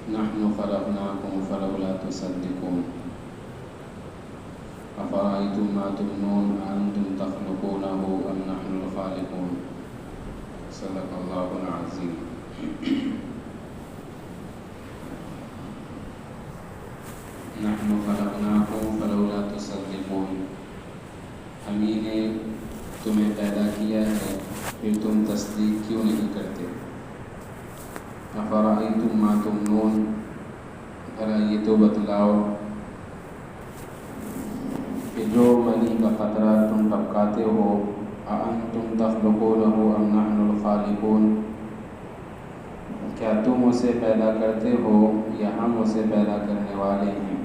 نحن خلقناكم فلولا تصدقون أفرأيتم ما تمنون أأنتم تخلقونه أم نحن الخالقون صدق الله العظيم. نحن خلقناكم فلولا تصدقون، ہم ہی نے تمہیں پیدا کیا ہے پھر تم تصدیق کیوں نہیں کرتے؟ افرأیتم ما تمنون، ذرا یہ تو بتلاؤ کہ جو منی کا قطرہ تم ٹپکاتے ہو، اانتم تخلقونہ ام نحن الخالقون، کیا تم اسے پیدا کرتے ہو یا ہم اسے پیدا کرنے والے ہیں؟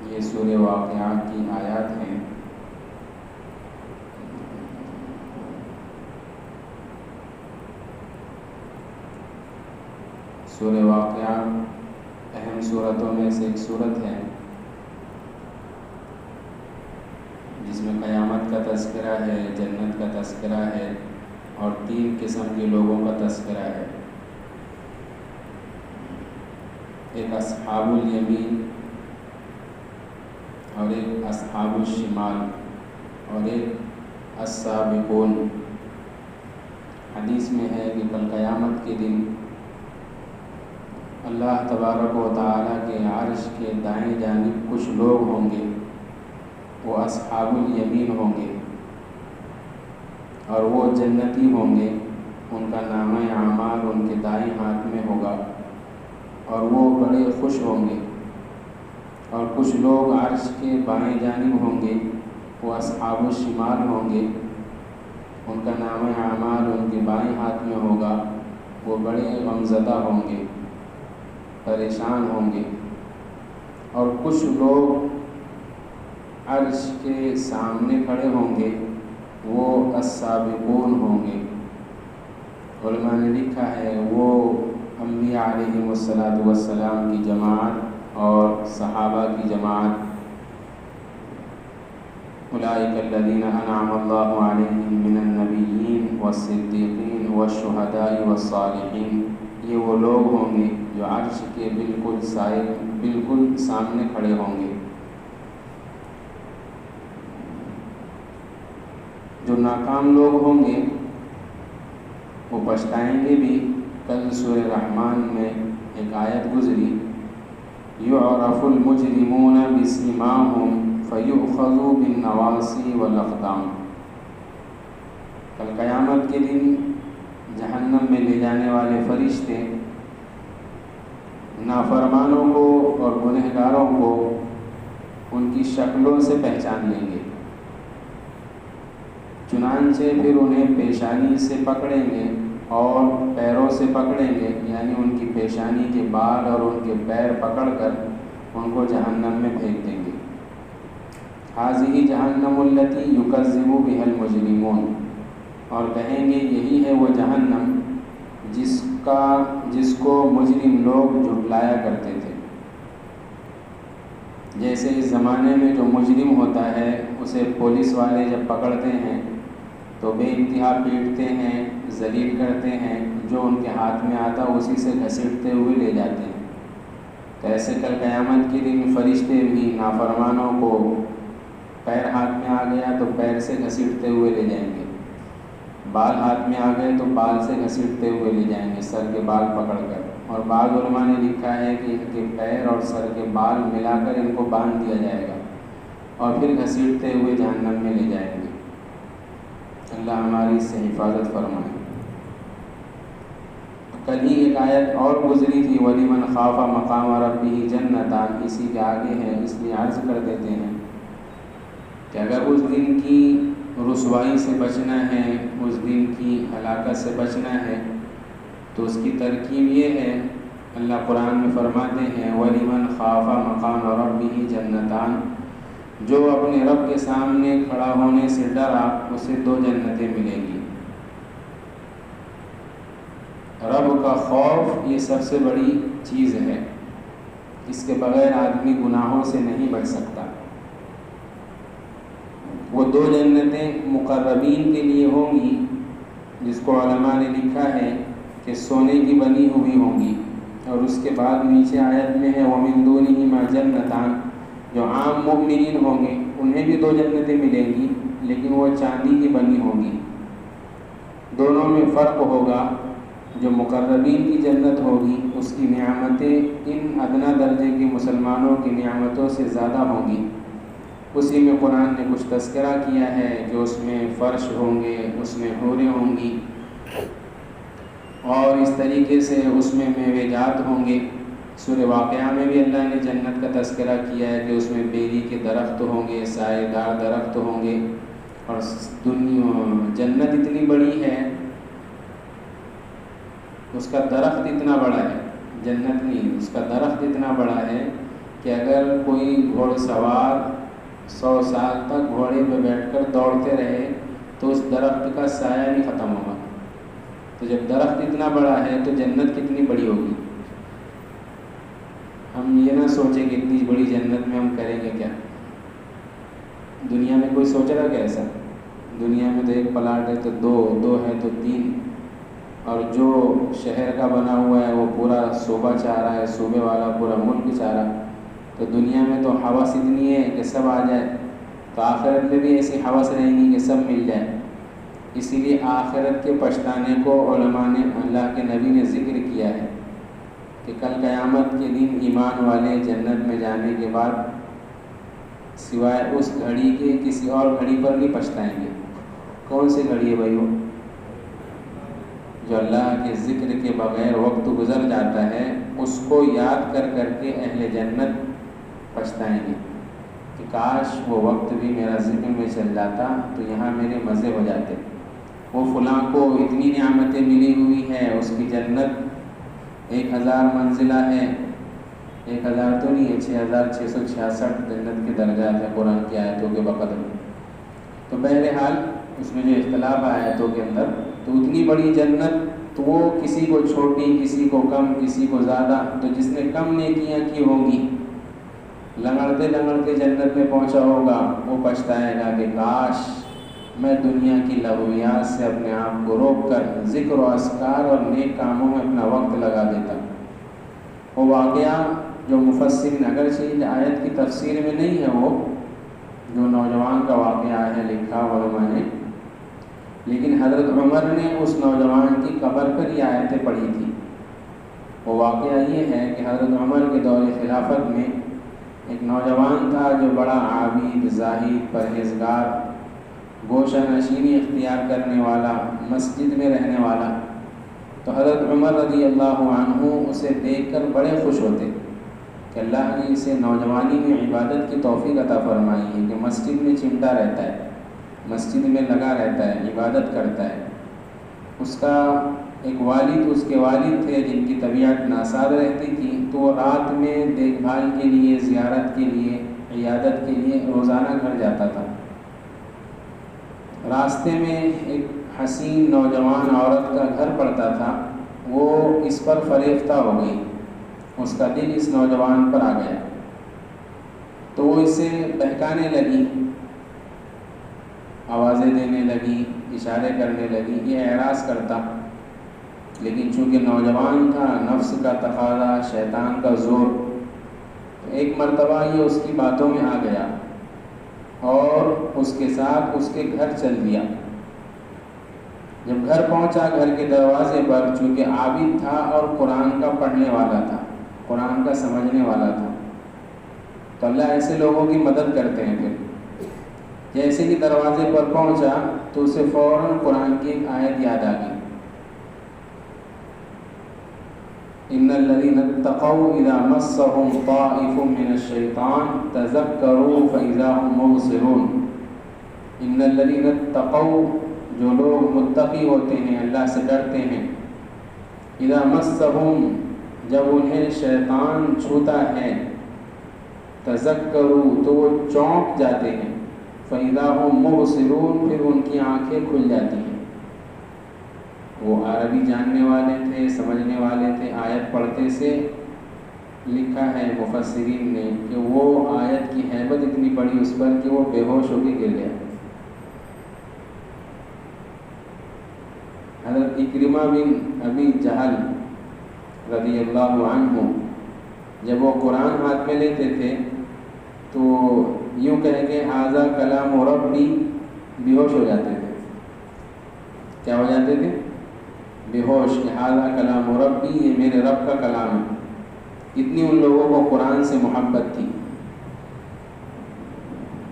یہ سورہ واقعات کی آیات ہیں۔ سورہ واقعات اہم صورتوں میں سے ایک صورت ہے جس میں قیامت کا تذکرہ ہے، جنت کا تذکرہ ہے اور 3 قسم کے لوگوں کا تذکرہ ہے۔ ایک اصحاب الیمین اور ایک اصحاب الشمال اور ایک السابقون۔ حدیث میں ہے کہ کل قیامت کے دن اللہ تبارک و تعالیٰ کے عرش کے دائیں جانب کچھ لوگ ہوں گے، وہ اصحاب الیمین ہوں گے اور وہ جنتی ہوں گے، ان کا نامہ اعمال ان کے دائیں ہاتھ میں ہوگا اور وہ بڑے خوش ہوں گے۔ اور کچھ لوگ عرش کے بائیں جانب ہوں گے، وہ اصحاب الشمال ہوں گے، ان کا نامہ اعمال ان کے بائیں ہاتھ میں ہوگا، وہ بڑے غمزدہ ہوں گے، پریشان ہوں گے۔ اور کچھ لوگ عرش کے سامنے کھڑے ہوں گے، وہ السابقون ہوں گے۔ علماء نے لکھا ہے وہ انبیاء علیہم السلام کی جماعت اور صحابہ کی جماعت۔ اولئک الذین انعم اللہ علیہم من النبیین والصدیقین والشہداء والصالحین، یہ وہ لوگ ہوں گے جو عرش کے بالکل سامنے کھڑے ہوں گے۔ جو ناکام لوگ ہوں گے وہ پچھتائیں گے بھی۔ کل سورہ رحمان میں ایک آیت گزری، یعرف المجرمون بسیماہم فیؤخذوا بالنواصی والاقدام۔ کل قیامت کے دن جہنم میں لے جانے والے فرشتے نافرمانوں کو اور گنہگاروں کو ان کی شکلوں سے پہچان لیں گے، چنانچہ پھر انہیں پیشانی سے پکڑیں گے اور پیروں سے پکڑیں گے، یعنی ان کی پیشانی کے بال اور ان کے پیر پکڑ کر ان کو جہنم میں پھینک دیں گے۔ ھذہ جہنم التی یکذب بها المجرمون، اور کہیں گے یہی ہے وہ جہنم جس کو مجرم لوگ جھٹلایا کرتے تھے۔ جیسے اس زمانے میں جو مجرم ہوتا ہے اسے پولیس والے جب پکڑتے ہیں تو بے انتہا پیٹتے ہیں، ذلیل کرتے ہیں، جو ان کے ہاتھ میں آتا اسی سے گھسیٹتے ہوئے لے جاتے ہیں۔ تو ایسے کل قیامت کے دن فرشتے بھی نافرمانوں کو پیر ہاتھ میں آ گیا تو پیر سے گھسیٹتے ہوئے لے جائیں گے، بال ہاتھ میں آ گئے تو بال سے گھسیٹتے ہوئے لے جائیں گے، سر کے بال پکڑ کر۔ اور بعض علماء نے لکھا ہے کہ ان کے پیر اور سر کے بال ملا کر ان کو باندھ دیا جائے گا اور پھر گھسیٹتے ہوئے جہنم میں لے جائیں گے۔ اللہ ہماری اس سے حفاظت فرمائے۔ کل ہی ایک آیت اور گزری تھی، وَلِمَنْ خَافَ مَقَامَ رَبِّهِ جَنَّتَانِ، اسی کے آگے ہے، اس لیے عرض کر دیتے ہیں کہ اگر اس دن کی رسوائی سے بچنا ہے، اس دن کی ہلاکت سے بچنا ہے تو اس کی ترکیب یہ ہے، اللہ قرآن میں فرماتے ہیں وَلِمَنْ خَافَ مَقَامَ رَبِّهِ جَنَّتَانِ، جو اپنے رب کے سامنے کھڑا ہونے سے ڈرا اسے 2 جنتیں ملیں گی۔ رب کا خوف یہ سب سے بڑی چیز ہے، اس کے بغیر آدمی گناہوں سے نہیں بچ سکتا۔ وہ 2 جنتیں مقربین کے لیے ہوں گی، جس کو علماء نے لکھا ہے کہ کہ سونے کی بنی ہوئی ہوں گی، اور اس کے بعد نیچے آیت میں ہے وَمِن دُونِهِمَا جَنَّتَانِ، جو عام مومنین ہوں گے انہیں بھی 2 جنتیں ملیں گی، لیکن وہ چاندی کی بنی ہوں گی۔ دونوں میں فرق ہوگا، جو مقربین کی جنت ہوگی اس کی نعمتیں ان ادنا درجے کے مسلمانوں کی نعمتوں سے زیادہ ہوں گی۔ اسی میں قرآن نے کچھ تذکرہ کیا ہے کہ اس میں فرش ہوں گے، اس میں حوریں ہوں گی، اور اس طریقے سے اس میں میوے جات ہوں گے۔ سورہ واقعہ میں بھی اللہ نے جنت کا تذکرہ کیا ہے کہ اس میں بیری کے درخت ہوں گے، سایہ دار درخت ہوں گے، اور جنت اتنی بڑی ہے، اس کا درخت اتنا بڑا ہے، جنت نہیں، اس کا درخت اتنا بڑا ہے کہ اگر کوئی گھوڑ سوار 100 سال تک گھوڑے پہ بیٹھ کر دوڑتے رہے تو اس درخت کا سایہ نہیں ختم ہوگا۔ تو جب درخت اتنا بڑا ہے تو جنت کتنی بڑی ہوگی۔ ہم یہ نہ سوچیں کہ اتنی بڑی جنت میں ہم کریں گے کیا۔ دنیا میں کوئی سوچ رہا کہ ایسا؟ دنیا میں تو 1 پلاٹ ہے تو 2 ہے تو 3، اور جو شہر کا بنا ہوا ہے وہ پورا صوبہ چاہ رہا ہے، صوبے والا پورا ملک چاہ رہا ہے۔ تو دنیا میں تو ہوس اتنی ہے کہ سب آ جائے، تو آخرت میں بھی ایسی ہوس رہے گی کہ سب مل جائے۔ اسی لیے آخرت کے پچھتانے کو علماء نے، اللہ کے نبی نے ذکر کیا ہے کہ کل قیامت کے دن ایمان والے جنت میں جانے کے بعد سوائے اس گھڑی کے کسی اور گھڑی پر نہیں پچھتائیں گے۔ کون سی گھڑی ہے بھائیو؟ جو اللہ کے ذکر کے بغیر وقت گزر جاتا ہے، اس کو یاد کر کر کے اہل جنت پچھتائیں گے کہ کاش وہ وقت بھی میرا ذکر میں چل جاتا تو یہاں میرے مزے ہو جاتے۔ وہ فلاں کو اتنی نعمتیں ملی ہوئی ہیں، اس کی جنت 1000 منزلہ ہے، 1000 تو نہیں ہے، 6666 جنت کے درجات ہیں قرآن کی آیتوں کے بقدر۔ تو بہرحال اس میں جو اختلاف آیتوں کے اندر، تو اتنی بڑی جنت تو وہ کسی کو چھوٹی، کسی کو کم، کسی کو زیادہ، تو جس نے کم نیکیاں کی ہوں گی، لنگڑتے لنگڑتے جنت میں پہنچا ہوگا، وہ پچھتائے گا کہ کاش میں دنیا کی لغویات سے اپنے آپ کو روک کر ذکر و اذکار اور نیک کاموں میں اپنا وقت لگا دیتا۔ وہ واقعہ جو مفسرین، اگرچہ آیت کی تفسیر میں نہیں ہے، وہ جو نوجوان کا واقعہ ہے لکھا علماء نے، لیکن حضرت عمر نے اس نوجوان کی قبر پر یہ آیتیں پڑھی تھی۔ وہ واقعہ یہ ہے کہ حضرت عمر کے دور خلافت میں ایک نوجوان تھا جو بڑا عابد، زاہد، پرہیزگار، گوشہ نشینی اختیار کرنے والا، مسجد میں رہنے والا۔ تو حضرت عمر رضی اللہ عنہ اسے دیکھ کر بڑے خوش ہوتے کہ اللہ نے اسے نوجوانی میں عبادت کی توفیق عطا فرمائی ہے کہ مسجد میں چمٹا رہتا ہے، مسجد میں لگا رہتا ہے، عبادت کرتا ہے۔ اس کا ایک والد، اس کے والد تھے جن کی طبیعت ناساز رہتی تھی، تو وہ رات میں دیکھ بھال کے لیے، زیارت کے لیے، عیادت کے لیے روزانہ گھر جاتا تھا۔ راستے میں ایک حسین نوجوان عورت کا گھر پڑتا تھا، وہ اس پر فریفتہ ہو گئی، اس کا دل اس نوجوان پر آ گیا، تو وہ اسے بہکانے لگی، آوازیں دینے لگی، اشارے کرنے لگی، یہ اعراض کرتا، لیکن چونکہ نوجوان تھا، نفس کا تقاضا، شیطان کا زور، تو ایک مرتبہ یہ اس کی باتوں میں آ گیا اور اس کے ساتھ اس کے گھر چل دیا۔ جب گھر پہنچا، گھر کے دروازے پر، چونکہ عابد تھا اور قرآن کا پڑھنے والا تھا، قرآن کا سمجھنے والا تھا، تو اللہ ایسے لوگوں کی مدد کرتے ہیں۔ پھر جیسے ہی دروازے پر پہنچا تو اسے فوراً قرآن کی ایک آیت یاد آ گئی، ان الذين اتقوا اذا مسهم طائف من الشيطان تذكروا فاذا هم مبصرون۔ ان الذين اتقوا، جو لوگ متقی ہوتے ہیں، اللہ سے ڈرتے ہیں، اذا مسهم، جب انہیں شیطان چھوتا ہے، تذکروا، تو وہ چونک جاتے ہیں، فاذا هم مبصرون، پھر ان کی آنکھیں کھل جاتی ہیں۔ وہ عربی جاننے والے تھے، سمجھنے والے تھے، آیت پڑھتے سے لکھا ہے مفسرین نے کہ وہ آیت کی ہیبت اتنی پڑی اس پر کہ وہ بے ہوش ہو کے گر گیا۔ حضرت اکرمہ بن ابی جہل رضی اللہ عنہ جب وہ قرآن ہاتھ میں لیتے تھے تو یوں کہہ کے ھذا کلام ربی بے ہوش ہو جاتے تھے. کیا ہو جاتے تھے؟ بے ہوش. ھذا کلام ربی، یہ میرے رب کا کلام ہے. اتنی ان لوگوں کو قرآن سے محبت تھی.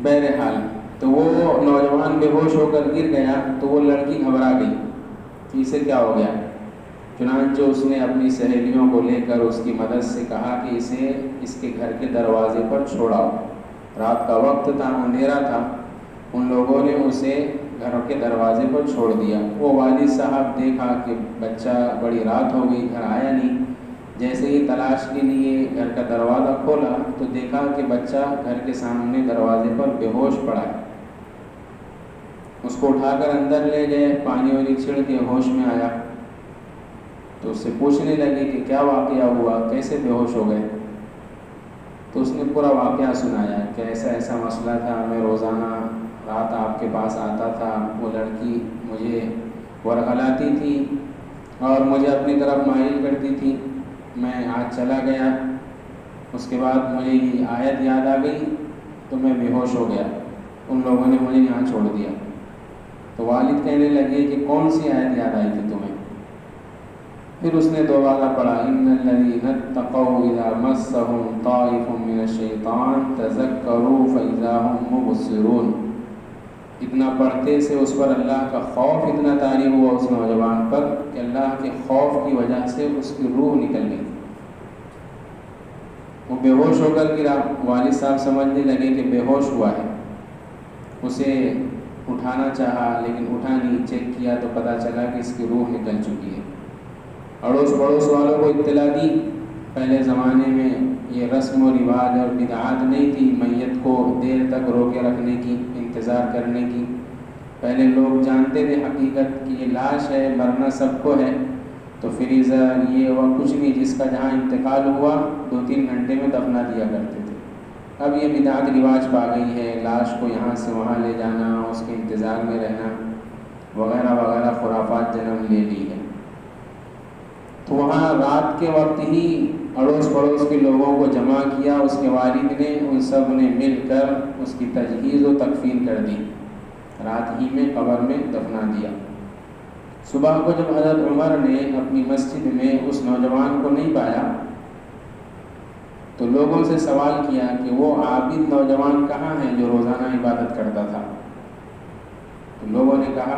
بہرحال تو وہ نوجوان بے ہوش ہو کر گر گیا تو وہ لڑکی گھبرا گئی کہ اسے کیا ہو گیا. چنانچہ اس نے اپنی سہیلیوں کو لے کر اس کی مدد سے کہا کہ اسے اس کے گھر کے دروازے پر چھوڑاؤ. رات کا وقت تھا، اندھیرا تھا. ان لوگوں نے اسے گھر کے دروازے پر چھوڑ دیا. وہ والد صاحب دیکھا کہ بچہ بڑی رات ہو گئی، گھر آیا نہیں. جیسے ہی تلاش کے لیے گھر کا دروازہ کھولا تو دیکھا کہ بچہ گھر کے سامنے دروازے پر بے ہوش پڑا ہے. اس کو اٹھا کر اندر لے گئے، پانی وانی چھڑ کے ہوش میں آیا تو اس سے پوچھنے لگے کہ کیا واقعہ ہوا، کیسے بے ہوش ہو گئے. تو اس نے پورا واقعہ سنایا کہ ایسا ایسا مسئلہ تھا، میں روزانہ رات آپ کے پاس آتا تھا، وہ لڑکی مجھے ورغلاتی تھی اور مجھے اپنی طرف مائل کرتی تھی. میں آج چلا گیا، اس کے بعد مجھے یہ آیت یاد آ گئی تو میں بے ہوش ہو گیا. ان لوگوں نے مجھے یہاں چھوڑ دیا. تو والد کہنے لگے کہ کون سی آیت یاد آئی تھی تمہیں؟ پھر اس نے دوبارہ پڑھا ان الذین اتقوا اذا مسهم طائف من الشیطان تذکروا فاذا هم مبصرون. اتنا پڑھتے سے اس پر اللہ کا خوف اتنا طاری ہوا اس نوجوان پر کہ اللہ کے خوف کی وجہ سے اس کی روح نکل گئی. وہ بے ہوش ہو کر گرا. والد صاحب سمجھنے لگے کہ بے ہوش ہوا ہے. اسے اٹھانا چاہا لیکن اٹھا نہیں. چیک کیا تو پتہ چلا کہ اس کی روح نکل چکی ہے. اڑوس پڑوس والوں کو اطلاع دی. پہلے زمانے میں یہ رسم و رواج اور بدعات نہیں تھی میت کو دیر تک روکے رکھنے کی، انتظار کرنے کی. پہلے لوگ جانتے تھے حقیقت کہ یہ لاش ہے، مرنا سب کو ہے، تو فریزر یہ وہ کچھ نہیں، جس کا جہاں انتقال ہوا 2-3 گھنٹے میں دفنا دیا کرتے تھے. اب یہ بدعت رواج پا گئی ہے، لاش کو یہاں سے وہاں لے جانا، اس کے انتظار میں رہنا وغیرہ وغیرہ خرافات جنم لے لی ہے. تو وہاں رات کے وقت ہی اڑوس پڑوس کے لوگوں کو جمع کیا. اس کے والد نے ان سب نے مل کر اس کی تجہیز و تکفین کر دی. رات ہی میں قبر میں دفنا دیا. صبح کو جب حضرت عمر نے اپنی مسجد میں اس نوجوان کو نہیں پایا تو لوگوں سے سوال کیا کہ وہ عابد نوجوان کہاں ہے جو روزانہ عبادت کرتا تھا. تو لوگوں نے کہا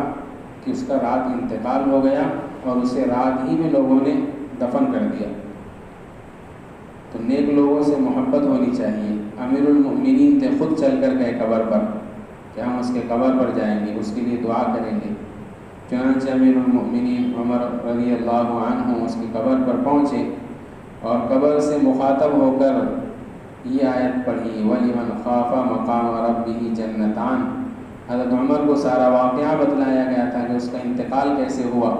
کہ اس کا رات انتقال ہو گیا اور اسے رات ہی میں لوگوں نے دفن کر دیا. تو نیک لوگوں سے محبت ہونی چاہیے. امیر المؤمنین تھے، خود چل کر گئے قبر پر کہ ہم اس کے قبر پر جائیں گے، اس کے لیے دعا کریں گے. چنانچہ امیر المؤمنین عمر رضی اللہ عنہ اس کی قبر پر پہنچے اور قبر سے مخاطب ہو کر یہ آیت پڑھی وَلِمَنْ خَافَ مَقَامَ رَبِّهِ جَنَّتَانِ. حضرت عمر کو سارا واقعہ بتلایا گیا تھا کہ اس کا انتقال کیسے ہوا.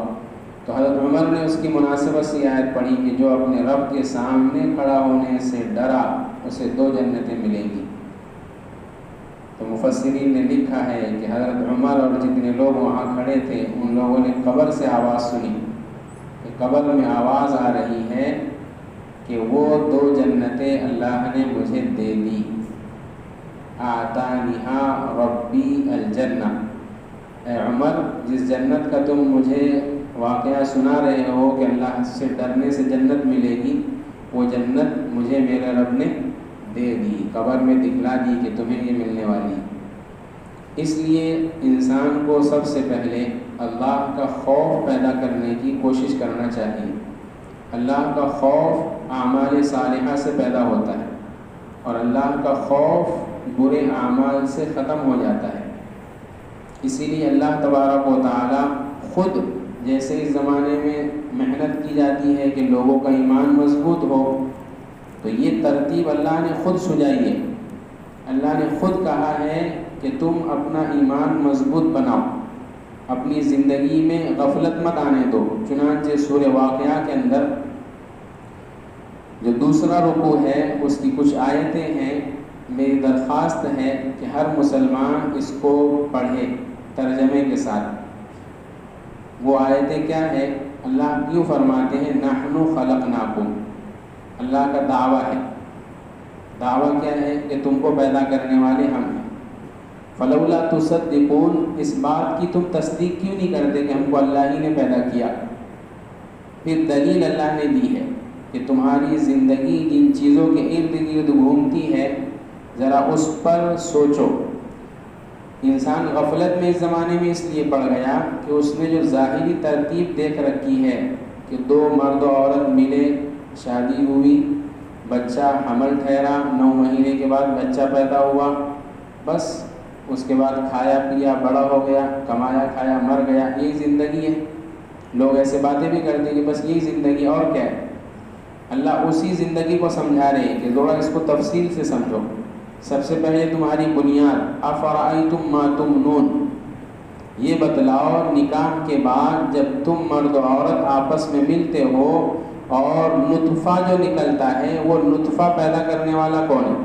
تو حضرت عمر نے اس کی مناسبت سے آیت پڑھی کہ جو اپنے رب کے سامنے کھڑا ہونے سے ڈرا اسے 2 جنتیں ملیں گی. تو مفسرین نے لکھا ہے کہ حضرت عمر اور جتنے لوگ وہاں کھڑے تھے ان لوگوں نے قبر سے آواز سنی کہ قبر میں آواز آ رہی ہے کہ وہ 2 جنتیں اللہ نے مجھے دے دی. آتانیہا ربی الجنہ. اے عمر، جس جنت کا تم مجھے واقعہ سنا رہے ہو کہ اللہ سے ڈرنے سے جنت ملے گی، وہ جنت مجھے میرے رب نے دے دی، قبر میں دکھلا دی کہ تمہیں یہ ملنے والی. اس لیے انسان کو سب سے پہلے اللہ کا خوف پیدا کرنے کی کوشش کرنا چاہیے. اللہ کا خوف اعمال صالحہ سے پیدا ہوتا ہے اور اللہ کا خوف برے اعمال سے ختم ہو جاتا ہے. اسی لیے اللہ تبارک و تعالی خود، جیسے اس زمانے میں محنت کی جاتی ہے کہ لوگوں کا ایمان مضبوط ہو، تو یہ ترتیب اللہ نے خود سجائی ہے. اللہ نے خود کہا ہے کہ تم اپنا ایمان مضبوط بناؤ، اپنی زندگی میں غفلت مت آنے دو. چنانچہ سورہ واقعہ کے اندر جو دوسرا رکوع ہے اس کی کچھ آیتیں ہیں. میری درخواست ہے کہ ہر مسلمان اس کو پڑھے ترجمے کے ساتھ. وہ آیتیں کیا ہے؟ اللہ یوں فرماتے ہیں نحن خلقناکم، اللہ کا دعویٰ ہے۔ دعویٰ کیا ہے؟ کہ تم کو پیدا کرنے والے ہم ہیں۔ فلولا تصدقون، اس بات کی تم تصدیق کیوں نہیں کرتے کہ ہم کو اللہ ہی نے پیدا کیا؟ پھر دلیل اللہ نے دی ہے کہ تمہاری زندگی جن چیزوں کے ارد گرد گھومتی ہے ذرا اس پر سوچو۔ انسان غفلت میں اس زمانے میں اس لیے پڑ گیا کہ اس نے جو ظاہری ترتیب دیکھ رکھی ہے کہ دو مرد و عورت ملے، شادی ہوئی، بچہ حمل ٹھہرا، 9 مہینے کے بعد بچہ پیدا ہوا، بس اس کے بعد کھایا پیا بڑا ہو گیا، کمایا کھایا مر گیا، یہی زندگی ہے۔ لوگ ایسے باتیں بھی کرتے ہیں کہ بس یہی زندگی، اور کیا ہے؟ اللہ اسی زندگی کو سمجھا رہے ہیں کہ ذرا اس کو تفصیل سے سمجھو۔ سب سے پہلے تمہاری بنیاد، افرأیتم ما تمنون، یہ بتلاؤ نکاح کے بعد جب تم مرد و عورت آپس میں ملتے ہو اور نطفہ جو نکلتا ہے، وہ نطفہ پیدا کرنے والا کون ہے؟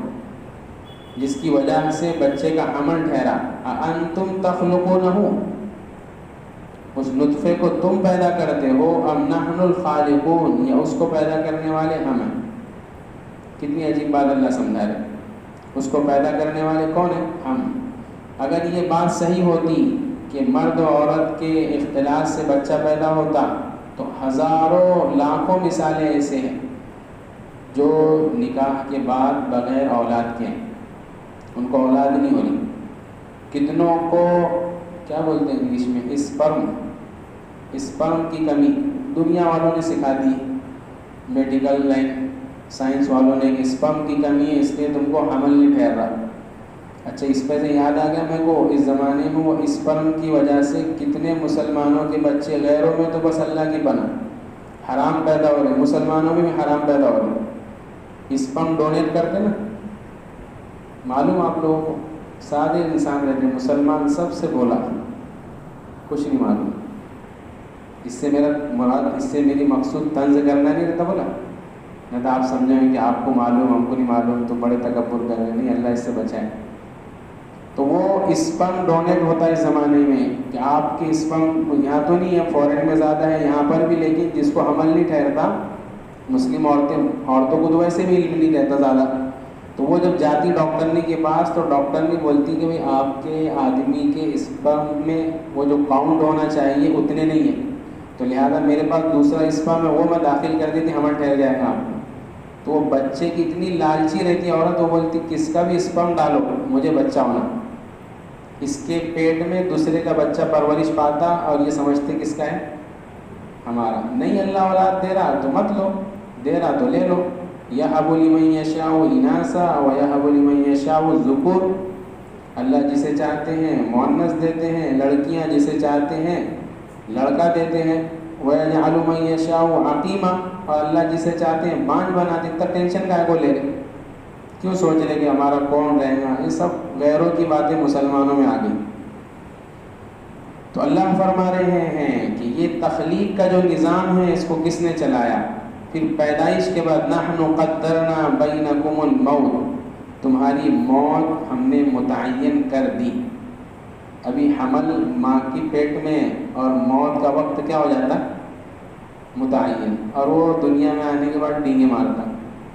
جس کی وجہ سے بچے کا حمل ٹھہرا، اانتم تخلقونہ، اس نطفے کو تم پیدا کرتے ہو، ام نحن الخالقون، یا اس کو پیدا کرنے والے ہم ہیں؟ کتنی عجیب بات اللہ سمجھا رہے، اس کو پیدا کرنے والے کون ہیں؟ ہم۔ اگر یہ بات صحیح ہوتی کہ مرد و عورت کے اختلاط سے بچہ پیدا ہوتا تو ہزاروں لاکھوں مثالیں ایسے ہیں جو نکاح کے بعد بغیر اولاد کے ہیں، ان کو اولاد نہیں ہونی۔ کتنوں کو کیا بولتے ہیں انگلش میں؟ اسپرم کی کمی دنیا والوں نے سکھا دی، میڈیکل لائن سائنس والوں نے کہ اسپرم کی کمی ہے اس لیے تم کو حمل نہیں ٹھہر رہا۔ اچھا، اس پہ سے یاد آ گیا میرے کو، اس زمانے میں وہ اسپرم کی وجہ سے کتنے مسلمانوں کے بچے، غیروں میں تو بس اللہ کی پناہ، حرام پیدا ہو رہے، مسلمانوں میں بھی حرام پیدا ہو رہے۔ اسپرم ڈونیٹ کرتے نا، معلوم آپ لوگوں کو، سادے انسان رہتے مسلمان سب سے بولا، کچھ نہیں معلوم۔ اس سے میرا مراد، اس سے میری مقصود طنز کرنا نہیں رہتا، بولا نہیں تو آپ سمجھیں کہ آپ کو معلوم ہم کو نہیں معلوم تو بڑے تکبر کر رہے، نہیں، اللہ اس سے بچائے۔ تو وہ اسپرم ڈونیٹ ہوتا ہے اس زمانے میں کہ آپ کے اسپرم یہاں تو نہیں ہے، فورن میں زیادہ ہے، یہاں پر بھی، لیکن جس کو حمل نہیں ٹھہرتا، مسلم عورتوں کو تو ویسے بھی علم نہیں رہتا زیادہ، تو وہ جب جاتی ڈاکٹرنی کے پاس تو ڈاکٹرنی بولتی کہ بھئی آپ کے آدمی کے اسپرم میں وہ جو کاؤنٹ ہونا چاہیے اتنے نہیں ہیں، تو لہذا میرے پاس دوسرا اسپرم ہے وہ میں داخل کر دیتی، حمل ٹھہر جائے گا آپ کو۔ تو وہ بچے کی اتنی لالچی رہتی ہے عورت، وہ بولتی کس کا بھی اسپرم ڈالو مجھے بچہ ہونا۔ اس کے پیٹ میں دوسرے کا بچہ پرورش پاتا اور یہ سمجھتے کس کا ہے؟ ہمارا۔ نہیں، اللہ اولاد دے رہا تو مت لو، دے رہا تو لے لو۔ یَهَبُ لِمَن یَشَاءُ إِنَاثًا وَیَهَبُ لِمَن یَشَاءُ الذُّکُورَ، اللہ جسے چاہتے ہیں مؤنث دیتے ہیں، لڑکیاں جسے چاہتے ہیں لڑکا دیتے ہیں۔ وَيَجْعَلُ مَن يَشَاءُ عَقِيمًا، اور اللہ جسے چاہتے ہیں بانجھ بنا دیتا۔ ٹینشن کا کو لے رہے، کیوں سوچ رہے کہ ہمارا کون رہے گا؟ یہ سب غیروں کی باتیں مسلمانوں میں آ گئی۔ تو اللہ فرما رہے ہیں کہ یہ تخلیق کا جو نظام ہے اس کو کس نے چلایا؟ پھر پیدائش کے بعد نحن قدرنا بینکم الموت، تمہاری موت ہم نے متعین کر دی۔ ابھی حمل ماں کی پیٹ میں اور موت کا وقت کیا ہو جاتا؟ متعین، اور وہ دنیا میں آنے کے بعد ڈینگے مارتا،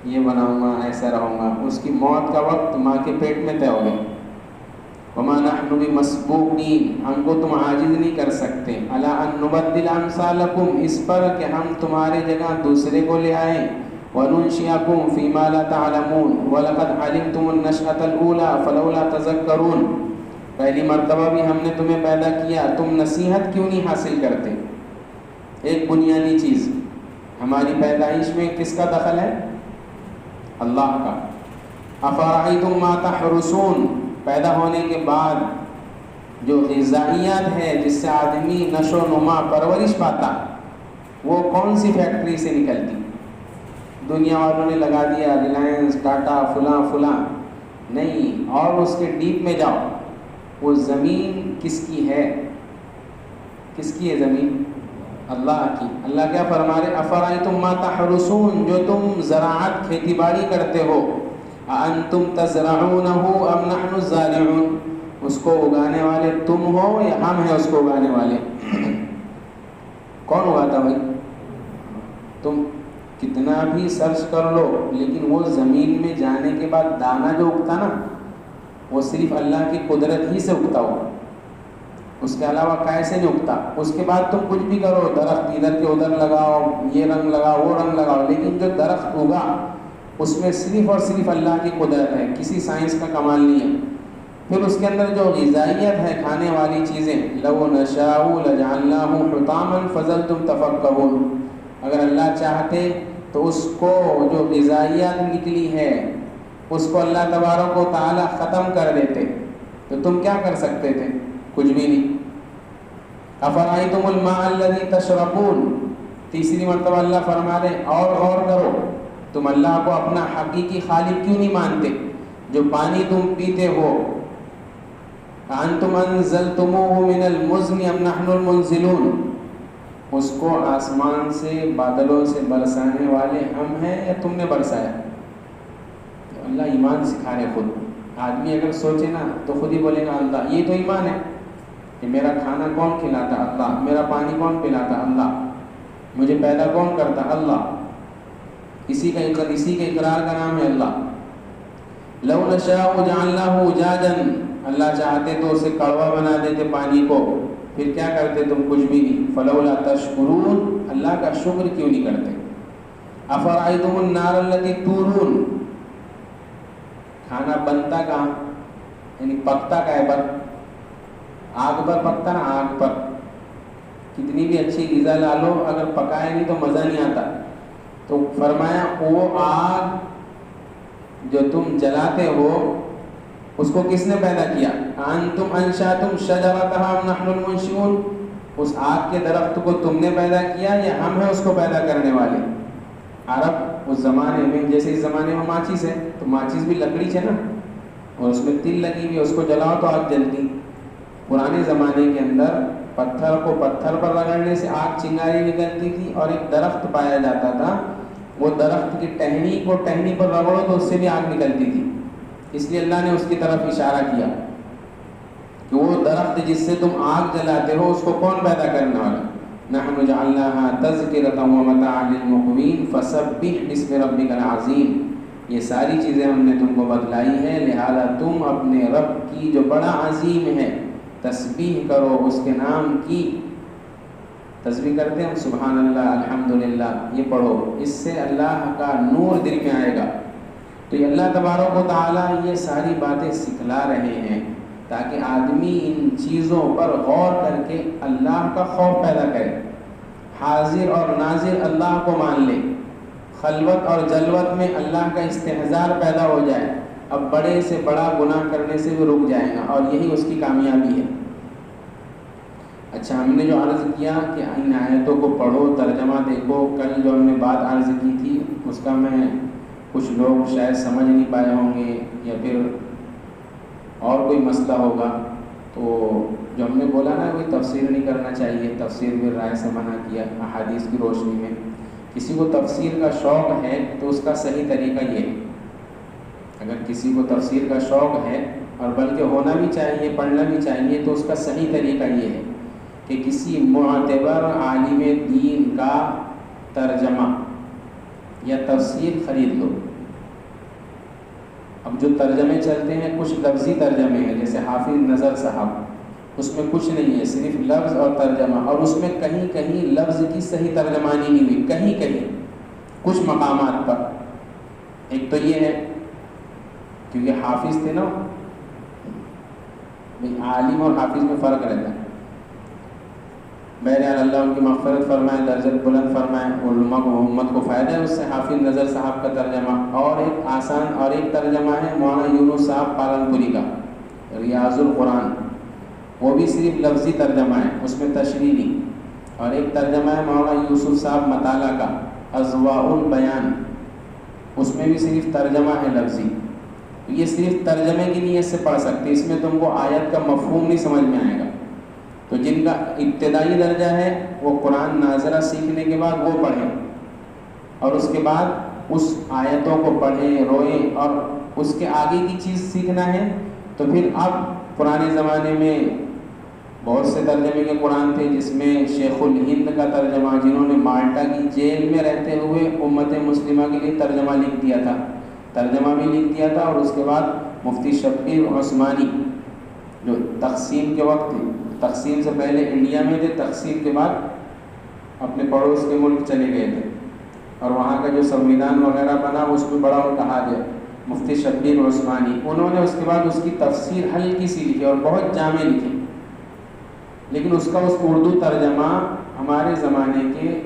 یہ بناؤں گا، ایسا رہوں گا، اس کی موت کا وقت ماں کے پیٹ میں طے ہو گیا۔ وما نحن بمسبوقین، ہم کو تم عاجز نہیں کر سکتے، الا ان نبدل امثالکم، اس پر کہ ہم تمہارے جگہ دوسرے کو لے آئیں، وننشئکم فیما لا تعلمون ولقد علمتم النشأة الاولى فلولا تذکرون، پہلی مرتبہ بھی ہم نے تمہیں پیدا کیا، تم نصیحت کیوں نہیں حاصل کرتے؟ ایک بنیادی چیز، ہماری پیدائش میں کس کا دخل ہے؟ اللہ کا۔ افرأیتم ما تحرسون، پیدا ہونے کے بعد جو غذائیات ہے جس سے آدمی نشو و نما پرورش پاتا، وہ کون سی فیکٹری سے نکلتی؟ دنیا والوں نے لگا دیا، ریلائنس، ٹاٹا، فلاں فلاں، نہیں، اور اس کے ڈیپ میں جاؤ، وہ زمین کس کی ہے؟ کس کی ہے زمین؟ اللہ کی۔ اللہ کیا فرما رہے؟ افرأیتم ما تحرسون، جو تم زراعت کھیتی باڑی کرتے ہو، اانتم تزرعونہ ام نحن الزارعون، اس کو اگانے والے تم ہو یا ہم ہیں اس کو اگانے والے؟ کون اگاتا بھائی؟ تم کتنا بھی سرچ کر لو لیکن وہ زمین میں جانے کے بعد دانہ جو اگتا نا وہ صرف اللہ کی قدرت ہی سے اگتا ہو، اس کے علاوہ کیسے نہیں اگتا۔ اس کے بعد تم کچھ بھی کرو، درخت ادھر کے ادھر لگاؤ، یہ رنگ لگاؤ وہ رنگ لگاؤ، لیکن جو درخت اگا اس میں صرف اور صرف اللہ کی قدرت ہے، کسی سائنس کا کمال نہیں ہے۔ پھر اس کے اندر جو غذائیت ہے کھانے والی چیزیں، لو نشاء لجعلناہ حطاما فظلتم تفکہون، اگر اللہ چاہتے تو اس کو جو غذائیت نکلی ہے اس کو اللہ تبارک و تعالی ختم کر دیتے، تو تم کیا کر سکتے تھے؟ کچھ بھی نہیں۔ افرأیتم الماء الذی تشربون، تیسری مرتبہ اللہ فرما رہے اور غور کرو، تم اللہ کو اپنا حقیقی خالق کیوں نہیں مانتے؟ جو پانی تم پیتے ہو، انتم انزلتموہ من المزن ام نحن المنزلون، اس کو آسمان سے بادلوں سے برسانے والے ہم ہیں یا تم نے برسایا؟ اللہ ایمان سکھا رہے خود۔ آدمی اگر سوچے نا تو خود ہی بولے گا اللہ، یہ تو ایمان ہے کہ میرا کھانا کون کھلاتا؟ اللہ۔ میرا پانی کون پلاتا؟ اللہ۔ مجھے پیدا کون کرتا؟ اللہ۔ اسی کا اقرار کا نام ہے اللہ۔ لو نشاء جعلناہ اجاجا، اللہ چاہتے تو اسے کڑوا بنا دیتے پانی کو، پھر کیا کرتے تم؟ کچھ بھی نہیں۔ فلولا تشکرون، اللہ کا شکر کیوں نہیں کرتے؟ افرأیتم النار التی تورون، کھانا بنتا کہاں یعنی پکتا کہے پر؟ آگ پر پکتا نا، آگ پر۔ کتنی بھی اچھی غذا لا لو اگر پکائے نہیں تو مزہ نہیں آتا۔ تو فرمایا وہ آگ جو تم جلاتے ہو اس کو کس نے پیدا کیا؟ انتم انشأتم شجرتها ام نحن المنشئون، اس آگ کے درخت کو تم نے پیدا کیا یا ہم ہیں اس کو پیدا کرنے والے؟ عرب اس زمانے میں، جیسے اس زمانے میں ماچس ہے تو ماچس بھی لکڑی ہے نا، اور اس میں تل لگی ہوئی، اس کو جلاؤ تو آگ جلتی۔ پرانے زمانے کے اندر پتھر کو پتھر پر رگڑنے سے آگ چنگاری نکلتی تھی، اور ایک درخت پایا جاتا تھا، وہ درخت کی ٹہنی کو ٹہنی پر رگڑو تو اس سے بھی آگ نکلتی تھی۔ اس لیے اللہ نے اس کی طرف اشارہ کیا کہ وہ درخت جس سے تم آگ جلاتے ہو اس کو کون پیدا کرنے والا؟ نحن جعلناها تذکرة ومتاعا للمقوین فسبح باسم ربک العظیم، یہ ساری چیزیں ہم نے تم کو بتلائی ہیں، لہذا تم اپنے رب کی جو بڑا عظیم ہے تسبیح کرو، اس کے نام کی تسبیح کرتے ہیں سبحان اللہ الحمدللہ، یہ پڑھو، اس سے اللہ کا نور دل میں آئے گا۔ تو یہ اللہ تبارک و تعالیٰ یہ ساری باتیں سکھلا رہے ہیں تاکہ آدمی ان چیزوں پر غور کر کے اللہ کا خوف پیدا کرے، حاضر اور ناظر اللہ کو مان لے، خلوت اور جلوت میں اللہ کا استحضار پیدا ہو جائے، اب بڑے سے بڑا گناہ کرنے سے بھی رک جائے گا، اور یہی اس کی کامیابی ہے۔ اچھا، ہم نے جو عرض کیا کہ ان آیتوں کو پڑھو، ترجمہ دیکھو، کل جو ہم نے بات عرض کی تھی اس کا میں کچھ لوگ شاید سمجھ نہیں پائے ہوں گے یا پھر اور کوئی مسئلہ ہوگا، تو جو ہم نے بولا نا کوئی تفسیر نہیں کرنا چاہیے، تفسیر بھی رائے سے منع کیا احادیث کی روشنی میں۔ کسی کو تفسیر کا شوق ہے تو اس کا صحیح طریقہ یہ ہے، اگر کسی کو تفسیر کا شوق ہے اور بلکہ ہونا بھی چاہیے، پڑھنا بھی چاہیے، تو اس کا صحیح طریقہ یہ ہے کہ کسی معتبر عالم دین کا ترجمہ یا تفسیر خرید لو۔ اب جو ترجمے چلتے ہیں کچھ لفظی ترجمے ہیں، جیسے حافظ نظر صاحب، اس میں کچھ نہیں ہے، صرف لفظ اور ترجمہ، اور اس میں کہیں کہیں لفظ کی صحیح ترجمانی نہیں ہوئی، کہیں کہیں کچھ مقامات پر۔ ایک تو یہ ہے کیونکہ حافظ تھے نا، عالم اور حافظ میں فرق رہتا ہے۔ بہرحال اللہ ان کی مغفرت فرمائے، درجت بلند فرمائے، علماء کو امت کو فائدہ ہے اس سے۔ حافظ نظر صاحب کا ترجمہ، اور ایک آسان اور ایک ترجمہ ہے مولانا یونس صاحب پالنپوری کا ریاض القرآن، وہ بھی صرف لفظی ترجمہ ہے، اس میں تشریح نہیں۔ اور ایک ترجمہ ہے مولانا یوسف صاحب مطالعہ کا اضواء البیان، اس میں بھی صرف ترجمہ ہے لفظی۔ یہ صرف ترجمے کی نیت سے پڑھ سکتے، اس میں تم کو آیت کا مفہوم نہیں سمجھ میں آئے گا۔ تو جن کا ابتدائی درجہ ہے وہ قرآن ناظرہ سیکھنے کے بعد وہ پڑھیں، اور اس کے بعد اس آیتوں کو پڑھیں، روئیں، اور اس کے آگے کی چیز سیکھنا ہے تو پھر اب پرانے زمانے میں بہت سے ترجمے کے قرآن تھے جس میں شیخ الہند کا ترجمہ، جنہوں نے مالٹا کی جیل میں رہتے ہوئے امت مسلمہ کے لیے ترجمہ لکھ دیا تھا، ترجمہ بھی لکھ دیا تھا. اور اس کے بعد مفتی شبیر عثمانی جو تقسیم کے وقت تھے، تقسیم سے پہلے انڈیا میں تھے، تقسیم کے بعد اپنے پڑوس کے ملک چلے گئے تھے، اور وہاں کا جو سنویدھان وغیرہ بنا اس میں بڑا ان کا ہاتھ ہے، مفتی شبیر عثمانی. انہوں نے اس کے بعد اس کی تفسیر ہلکی سی لکھی اور بہت جامع لکھی، لیکن اس کا اردو ترجمہ ہمارے زمانے کے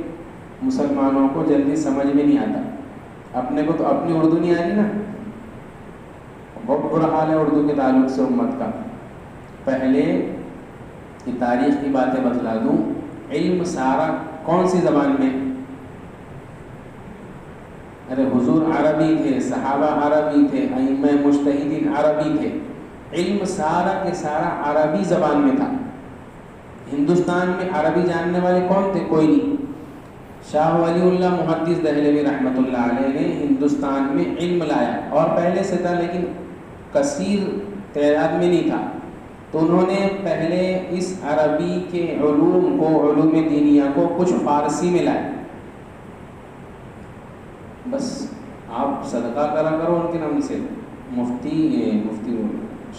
مسلمانوں کو جلدی سمجھ میں نہیں آتا. اپنے کو تو اپنی اردو نہیں آ رہی نا، بہت برا حال ہے اردو کے تعلق سے امت کا. پہلے کی تاریخ کی باتیں بتلا دوں. علم سارا کون سی زبان میں؟ ارے حضور عربی تھے، صحابہ عربی تھے، ائمہ مجتہدین عربی تھے، علم سارا کے سارا عربی زبان میں تھا. ہندوستان میں عربی جاننے والے کون تھے؟ کوئی نہیں. شاہ ولی اللہ محدث دہلوی رحمۃ اللہ علیہ نے ہندوستان میں علم لایا، اور پہلے سے تھا لیکن کثیر تعداد میں نہیں تھا. تو انہوں نے پہلے اس عربی کے علوم کو، علوم دینیہ کو کچھ فارسی میں لائے. بس آپ صدقہ کرا کرو ان کے نام سے. مفتی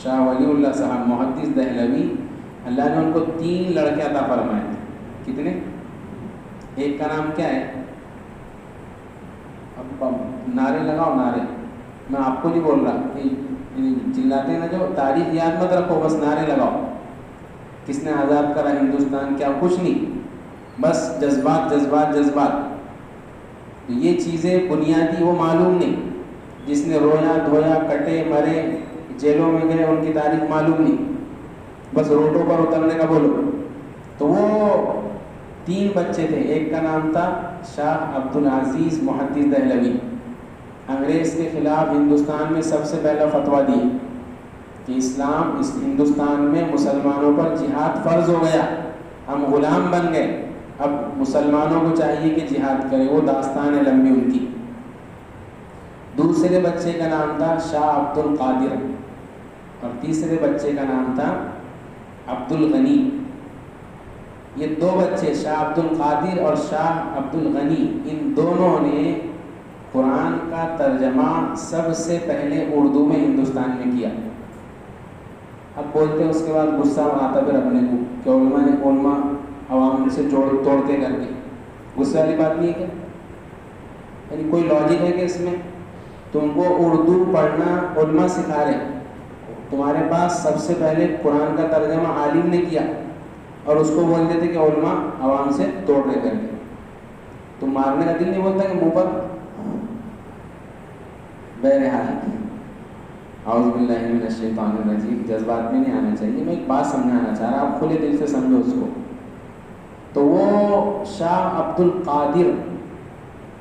شاہ ولی اللہ صاحب محدث دہلوی، اللہ نے ان کو 3 لڑکے عطا فرمائے تھے. کتنے؟ ایک کا نام کیا ہے؟ اب نعرے لگاؤ، نعرے. میں آپ کو نہیں بول رہا، چلاتے ہیں نا جو، تاریخ یاد مت رکھو، بس نعرے لگاؤ. کس نے آزاد کرا ہندوستان؟ کیا کچھ نہیں، بس جذبات جذبات جذبات. یہ چیزیں بنیادی وہ معلوم نہیں. جس نے رویا دھویا، کٹے مرے، جیلوں میں گئے، ان کی تاریخ معلوم نہیں، بس روٹوں پر اترنے کا بولو. تو وہ 3 بچے تھے. ایک کا نام تھا شاہ عبد العزیز محدث دہلوی. انگریز کے خلاف ہندوستان میں سب سے پہلا فتویٰ دیا کہ اسلام اس ہندوستان میں مسلمانوں پر جہاد فرض ہو گیا، ہم غلام بن گئے، اب مسلمانوں کو چاہیے کہ جہاد کرے. وہ داستان ہے لمبی ان کی. دوسرے بچے کا نام تھا شاہ عبد القادر، اور تیسرے بچے کا نام تھا عبد الغنی. یہ 2 بچے، شاہ عبد القادر اور شاہ عبد الغنی، ان دونوں نے قرآن کا ترجمہ سب سے پہلے اردو میں ہندوستان میں کیا. اب بولتے ہیں اس کے بعد غصہ آتا پھر اپنے کو کہ علماء عوام سے توڑتے کر کے. غصے والی بات نہیں ہے کیا؟ یعنی کوئی لاجک ہے کہ اس میں تم کو اردو پڑھنا علماء سکھا رہے، تمہارے پاس سب سے پہلے قرآن کا ترجمہ عالم نے کیا، اور اس کو بول دیتے کہ علماء عوام سے توڑ رہے کر کے. تم مارنے کا دل نہیں بولتا کہ منہ پر؟ بہرحال اعوذ باللہ من الشیطان الرجیم، جذبات میں نہیں آنا چاہیے. میں ایک بات سمجھانا چاہ رہا، آپ کھلے دل سے سمجھو اس کو. تو وہ شاہ عبد القادر،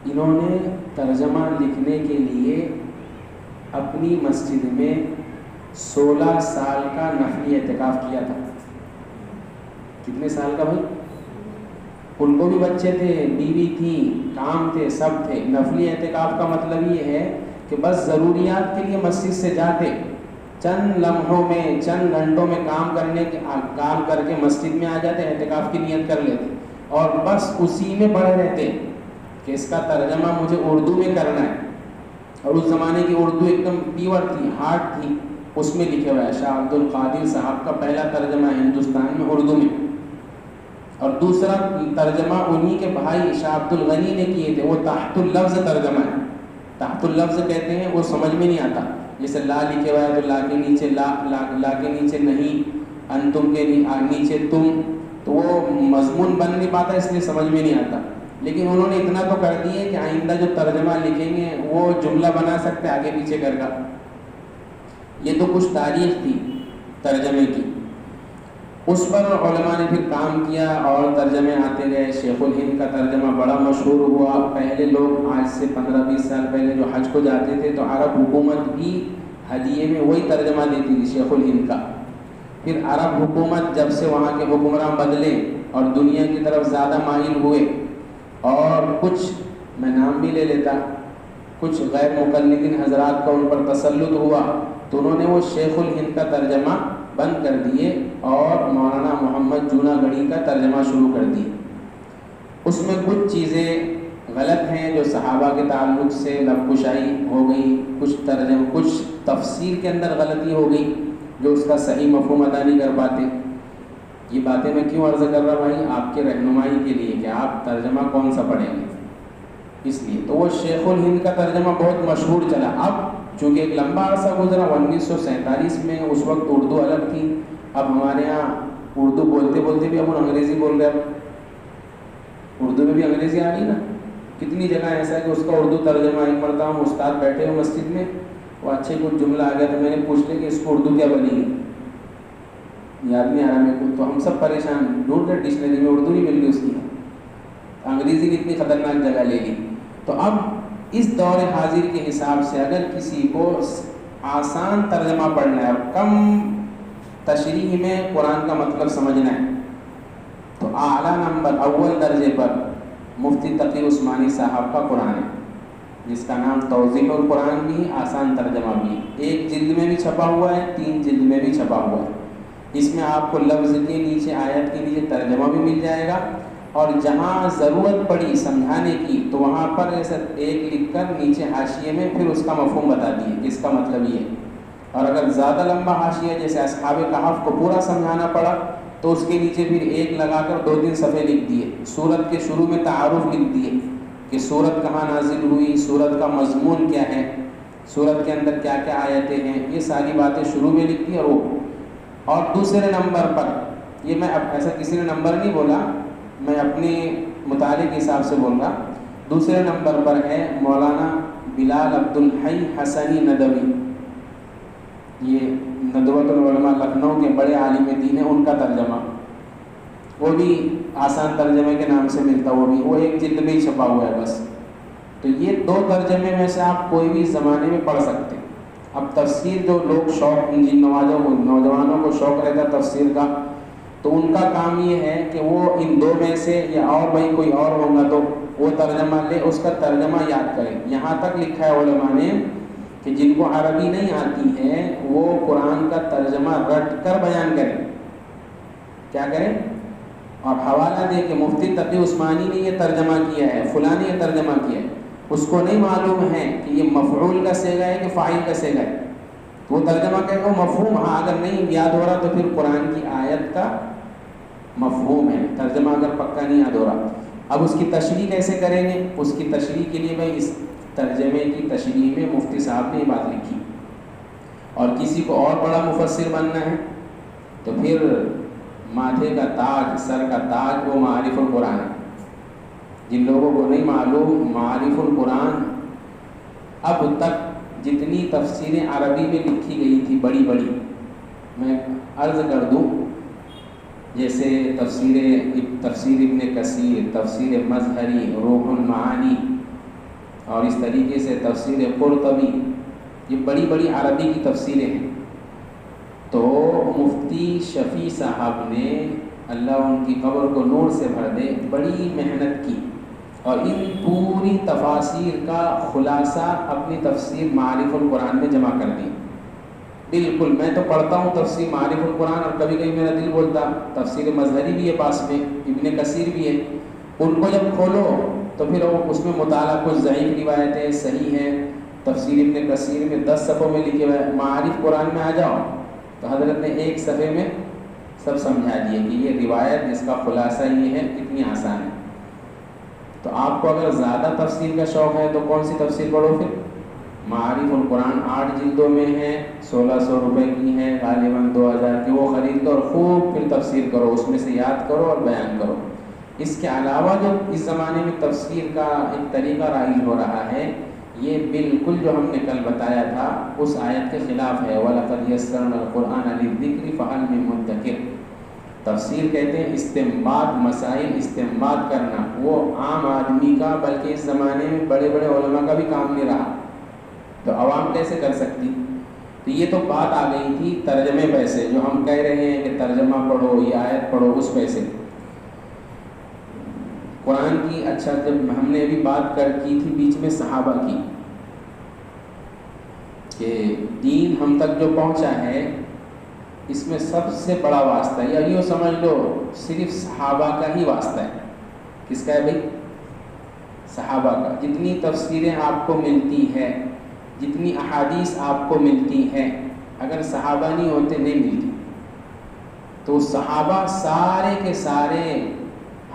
انہوں نے ترجمہ لکھنے کے لیے اپنی مسجد میں 16 سال کا نفلی اعتکاف کیا تھا. کتنے سال کا بھائی؟ ان کو بھی بچے تھے، بیوی تھی، کام تھے، سب تھے. نفلی اعتکاف کا مطلب یہ ہے کہ بس ضروریات کے لیے مسجد سے جاتے، چند لمحوں میں، چند گھنٹوں میں کام کر کے مسجد میں آ جاتے، اعتکاف کی نیت کر لیتے، اور بس اسی میں پڑے رہتے کہ اس کا ترجمہ مجھے اردو میں کرنا ہے. اور اس زمانے کی اردو ایک دم پیور تھی، ہارڈ تھی، اس میں لکھے ہوا ہے. شاہ عبد القادر صاحب کا پہلا ترجمہ ہندوستان میں اردو میں، اور دوسرا ترجمہ انہی کے بھائی شاہ عبد الغنی نے کیے تھے. وہ تحت اللفظ ترجمہ ہے. تحت اللفظ کہتے ہیں وہ سمجھ میں نہیں آتا، جیسے لا لکھے ہوا ہے تو لا کے نیچے لا کے نیچے نہیں، انتم کے نیچے تم، تو وہ مضمون بن نہیں پاتا، اس لیے سمجھ میں نہیں آتا. لیکن انہوں نے اتنا تو کر دی ہے کہ آئندہ جو ترجمہ لکھیں گے وہ جملہ بنا سکتے آگے پیچھے کر کا. یہ تو کچھ تاریخ تھی ترجمے کی. اس پر علماء نے پھر کام کیا اور ترجمے آتے گئے. شیخ الہند کا ترجمہ بڑا مشہور ہوا. پہلے لوگ آج سے 15-20 سال پہلے جو حج کو جاتے تھے تو عرب حکومت بھی ہدیے میں وہی ترجمہ دیتی تھی شیخ الہند کا. پھر عرب حکومت جب سے وہاں کے حکمراں بدلے اور دنیا کی طرف زیادہ مائل ہوئے، اور کچھ میں نام بھی لے لیتا، کچھ غیر مقلدین حضرات کا ان پر تسلط ہوا، تو انہوں نے وہ شیخ الہند کا ترجمہ بند کر دیے اور مولانا محمد جوناگڑھی کا ترجمہ شروع کر دیے۔ اس میں کچھ چیزیں غلط ہیں جو صحابہ کے تعلق سے لفظ کشائی ہو گئی، کچھ تفسیر کے اندر غلطی ہو گئی جو اس کا صحیح مفہوم ادا نہیں کر پاتے۔ یہ باتیں میں کیوں عرض کر رہا بھائی؟ آپ کے رہنمائی کے لیے کہ آپ ترجمہ کون سا پڑھیں گے، اس لیے۔ تو وہ شیخ الہند کا ترجمہ بہت مشہور چلا۔ اب چونکہ ایک لمبا عرصہ گزرا، 1947 میں، اس وقت اردو الگ تھی۔ اب ہمارے ہاں اردو بولتے بولتے بھی اب انگریزی بول رہے، اب اردو میں بھی انگریزی آ گئی نا۔ کتنی جگہ ایسا ہے کہ اس کا اردو ترجمہ ایک پڑھتا ہوں، استاد بیٹھے ہوں مسجد میں، وہ اچھے کچھ جملہ آ گیا تو میں نے پوچھ لیا کہ اس کو اردو کیا بنے گی، یاد نہیں آ رہا میرے کو، تو ہم سب پریشان، ڈھونڈ کر ڈکشنری میں اردو نہیں مل رہی اس کی، انگریزی نے اتنی خطرناک جگہ لے لی۔ تو اب اس دور حاضر کے حساب سے اگر کسی کو آسان ترجمہ پڑھنا ہے اور کم تشریح میں قرآن کا مطلب سمجھنا ہے تو اعلیٰ نمبر، اول درجے پر مفتی تقی عثمانی صاحب کا قرآن ہے، جس کا نام توضیح القرآن بھی، آسان ترجمہ بھی، ایک جلد میں بھی چھپا ہوا ہے، 3 جلد میں بھی چھپا ہوا ہے۔ اس میں آپ کو لفظ کے نیچے، آیت کے نیچے ترجمہ بھی مل جائے گا، اور جہاں ضرورت پڑی سمجھانے کی تو وہاں پر ایسا ایک لکھ کر نیچے حاشیے میں پھر اس کا مفہوم بتا دیے کہ اس کا مطلب یہ ہے۔ اور اگر زیادہ لمبا حاشیہ جیسے اصحاب کہف کو پورا سمجھانا پڑا تو اس کے نیچے پھر ایک لگا کر 2-3 صفحے لکھ دیے، سورت کے شروع میں تعارف لکھ دیے کہ سورت کہاں نازل ہوئی، سورت کا مضمون کیا ہے، سورت کے اندر کیا کیا آیتیں ہیں، یہ ساری باتیں شروع میں لکھ دی۔ اور دوسرے نمبر پر، یہ میں اب ایسا کسی نے نمبر نہیں بولا، میں اپنے مطالعے کے حساب سے بول رہا، دوسرے نمبر پر ہے مولانا بلال عبدالحی حسنی ندوی، یہ ندوۃ العلماء لکھنؤ کے بڑے عالم دین ہیں، ان کا ترجمہ، وہ بھی آسان ترجمے کے نام سے ملتا، وہ ایک جلد میں ہی چھپا ہوا ہے بس۔ تو یہ 2 ترجمے میں سے آپ کوئی بھی زمانے میں پڑھ سکتے ہیں۔ اب تفسیر جو لوگ شوق، جن نوجوانوں کو شوق رہتا ہے تفسیر کا، تو ان کا کام یہ ہے کہ وہ ان 2 میں سے، یا اور بھائی کوئی اور ہوگا تو وہ ترجمہ لے، اس کا ترجمہ یاد کریں۔ یہاں تک لکھا ہے علماء نے کہ جن کو عربی نہیں آتی ہے وہ قرآن کا ترجمہ رٹ کر بیان کریں، کیا کریں، اور حوالہ دے کہ مفتی تقی عثمانی نے یہ ترجمہ کیا ہے، فلاں نے یہ ترجمہ کیا ہے۔ اس کو نہیں معلوم ہے کہ یہ مفعول کا صیغہ ہے کہ فاعل کا صیغہ ہے، تو وہ ترجمہ کہے گا مفہوم، ہاں اگر نہیں یاد ہو رہا تو پھر قرآن کی آیت کا مفہوم ہے، ترجمہ اگر پکا نہیں یاد ہو رہا۔ اب اس کی تشریح کیسے کریں گے؟ اس کی تشریح کے لیے بھائی اس ترجمے کی تشریح میں مفتی صاحب نے یہ بات لکھی، اور کسی کو اور بڑا مفسر بننا ہے تو پھر ماتھے کا تاج، سر کا تاج وہ معارف القرآن ہے۔ جن لوگوں کو نہیں معلوم، معارف القرآن اب تک جتنی تفسیریں عربی میں لکھی گئی تھی بڑی بڑی، میں عرض کر دوں، جیسے تفسیر ابن کثیر، تفسیر مظہری، روح المعانی، اور اس طریقے سے تفسیر قرطبی، یہ بڑی بڑی عربی کی تفسیریں ہیں۔ تو مفتی شفیع صاحب نے، اللہ ان کی قبر کو نور سے بھر دے، بڑی محنت کی اور ان پوری تفاسیر کا خلاصہ اپنی تفسیر معارف القرآن میں جمع کر دی۔ بالکل، میں تو پڑھتا ہوں تفسیر معارف القرآن، اور کبھی کبھی میرا دل بولتا تفسیر مظہری بھی ہے پاس میں، ابن کثیر بھی ہے، ان کو جب کھولو تو پھر اس میں مطالعہ کچھ ضعیف روایتیں، صحیح ہے۔ تفسیر ابن کثیر میں 10 صفحوں میں لکھے ہوئے، معارف قرآن میں آ جاؤ تو حضرت نے 1 صفحے میں سب سمجھا دیے کہ یہ روایت جس کا خلاصہ یہ ہے، کتنی آسان ہے۔ تو آپ کو اگر زیادہ تفسیر کا شوق ہے تو کون سی تفسیر پڑھو پھر؟ معارف القرآن 8 جلدوں میں ہے، 1600 روپے کی ہے، غالباً 2000 کی، وہ خرید لو اور خوب پھر تفسیر کرو، اس میں سے یاد کرو اور بیان کرو۔ اس کے علاوہ جو اس زمانے میں تفسیر کا ایک طریقہ رائج ہو رہا ہے، یہ بالکل جو ہم نے کل بتایا تھا اس آیت کے خلاف ہے، وَلَقَدْ يَسَّرْنَا الْقُرْآنَ لِلذِّكْرِ فَهَلْ مِن مُدَّكِرٍ۔ تفسیر کہتے ہیں استنباط، مسائل استنباط کرنا، وہ عام آدمی کا بلکہ اس زمانے میں بڑے بڑے علماء کا بھی کام نہیں رہا، تو عوام کیسے کر سکتی؟ تو یہ تو بات آ گئی تھی ترجمے پیسے، جو ہم کہہ رہے ہیں کہ ترجمہ پڑھو، یہ آیت پڑھو، اس پیسے قرآن کی۔ اچھا، جب ہم نے ابھی بات کی تھی بیچ میں صحابہ کی کہ دین ہم تک جو پہنچا ہے اس میں سب سے بڑا واسطہ ہے، یا یوں سمجھ لو صرف صحابہ کا ہی واسطہ ہے۔ کس کا ہے بھائی؟ صحابہ کا۔ جتنی تفسیریں آپ کو ملتی ہے، جتنی احادیث آپ کو ملتی ہیں، اگر صحابہ نہیں ہوتے نہیں ملتی۔ تو صحابہ سارے کے سارے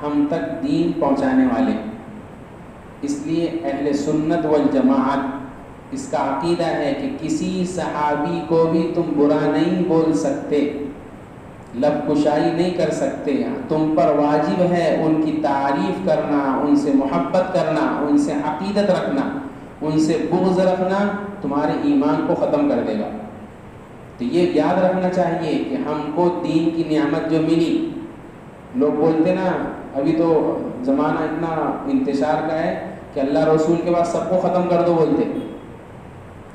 ہم تک دین پہنچانے والے، اس لیے اہل سنت والجماعت اس کا عقیدہ ہے کہ کسی صحابی کو بھی تم برا نہیں بول سکتے، لب کشائی نہیں کر سکتے، تم پر واجب ہے ان کی تعریف کرنا، ان سے محبت کرنا، ان سے عقیدت رکھنا، ان سے بغض رکھنا تمہارے ایمان کو ختم کر دے گا۔ تو یہ یاد رکھنا چاہیے کہ ہم کو دین کی نعمت جو ملی، لوگ بولتے نا ابھی تو زمانہ اتنا انتشار کا ہے کہ اللہ رسول کے بعد سب کو ختم کر دو بولتے،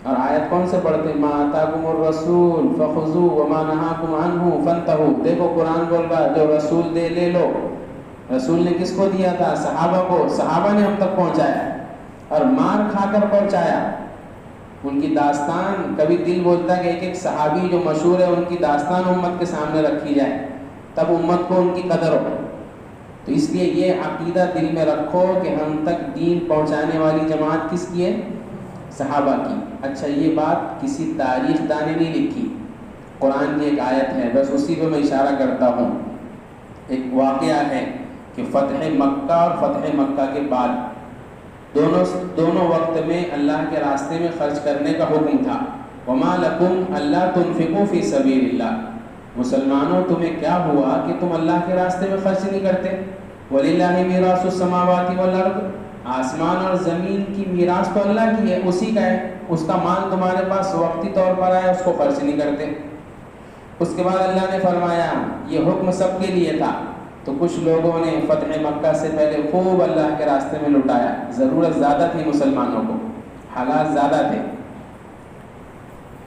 اور آیت کون سے پڑھتے؟ ما آتاکم الرسول فخذوہ وما نہاکم عنہ فانتہوا۔ دیکھو قرآن بول رہا جو رسول دے لے لو۔ رسول نے کس کو دیا تھا؟ صحابہ کو۔ صحابہ نے ہم تک پہنچایا اور مار کھا کر پہنچایا۔ ان کی داستان کبھی دل بولتا ہے کہ ایک ایک صحابی جو مشہور ہے ان کی داستان امت کے سامنے رکھی جائے، تب امت کو ان کی قدر ہو۔ تو اس لیے یہ عقیدہ دل میں رکھو کہ ہم تک دین پہنچانے والی جماعت کس کی ہے؟ صحابہ کی۔ اچھا، یہ بات کسی تاریخ دانے نے نہیں لکھی، قرآن کی ایک آیت ہے، بس اسی پہ میں اشارہ کرتا ہوں۔ ایک واقعہ ہے کہ فتح مکہ اور فتح مکہ کے بعد دونوں وقت میں اللہ کے راستے میں خرچ کرنے کا حکم تھا۔ وَمَا لَكُمْ أَلَّا تُنْفِقُوا فِي سَبِيلِ اللَّهِ، مسلمانوں تمہیں کیا ہوا کہ تم اللہ کے راستے میں خرچ نہیں کرتے؟ وَلِلَّهِ مِيرَاثُ السَّمَاوَاتِ وَالْأَرْضِ، آسمان اور زمین کی میراث تو اللہ کی ہے، اسی کا ہے، اس کا مال تمہارے پاس وقتی طور پر آیا، اس کو خرچ نہیں کرتے۔ اس کے بعد اللہ نے فرمایا یہ حکم سب کے لیے تھا، تو کچھ لوگوں نے فتح مکہ سے پہلے خوب اللہ کے راستے میں لٹایا، ضرورت زیادہ تھی مسلمانوں کو، حالات زیادہ تھے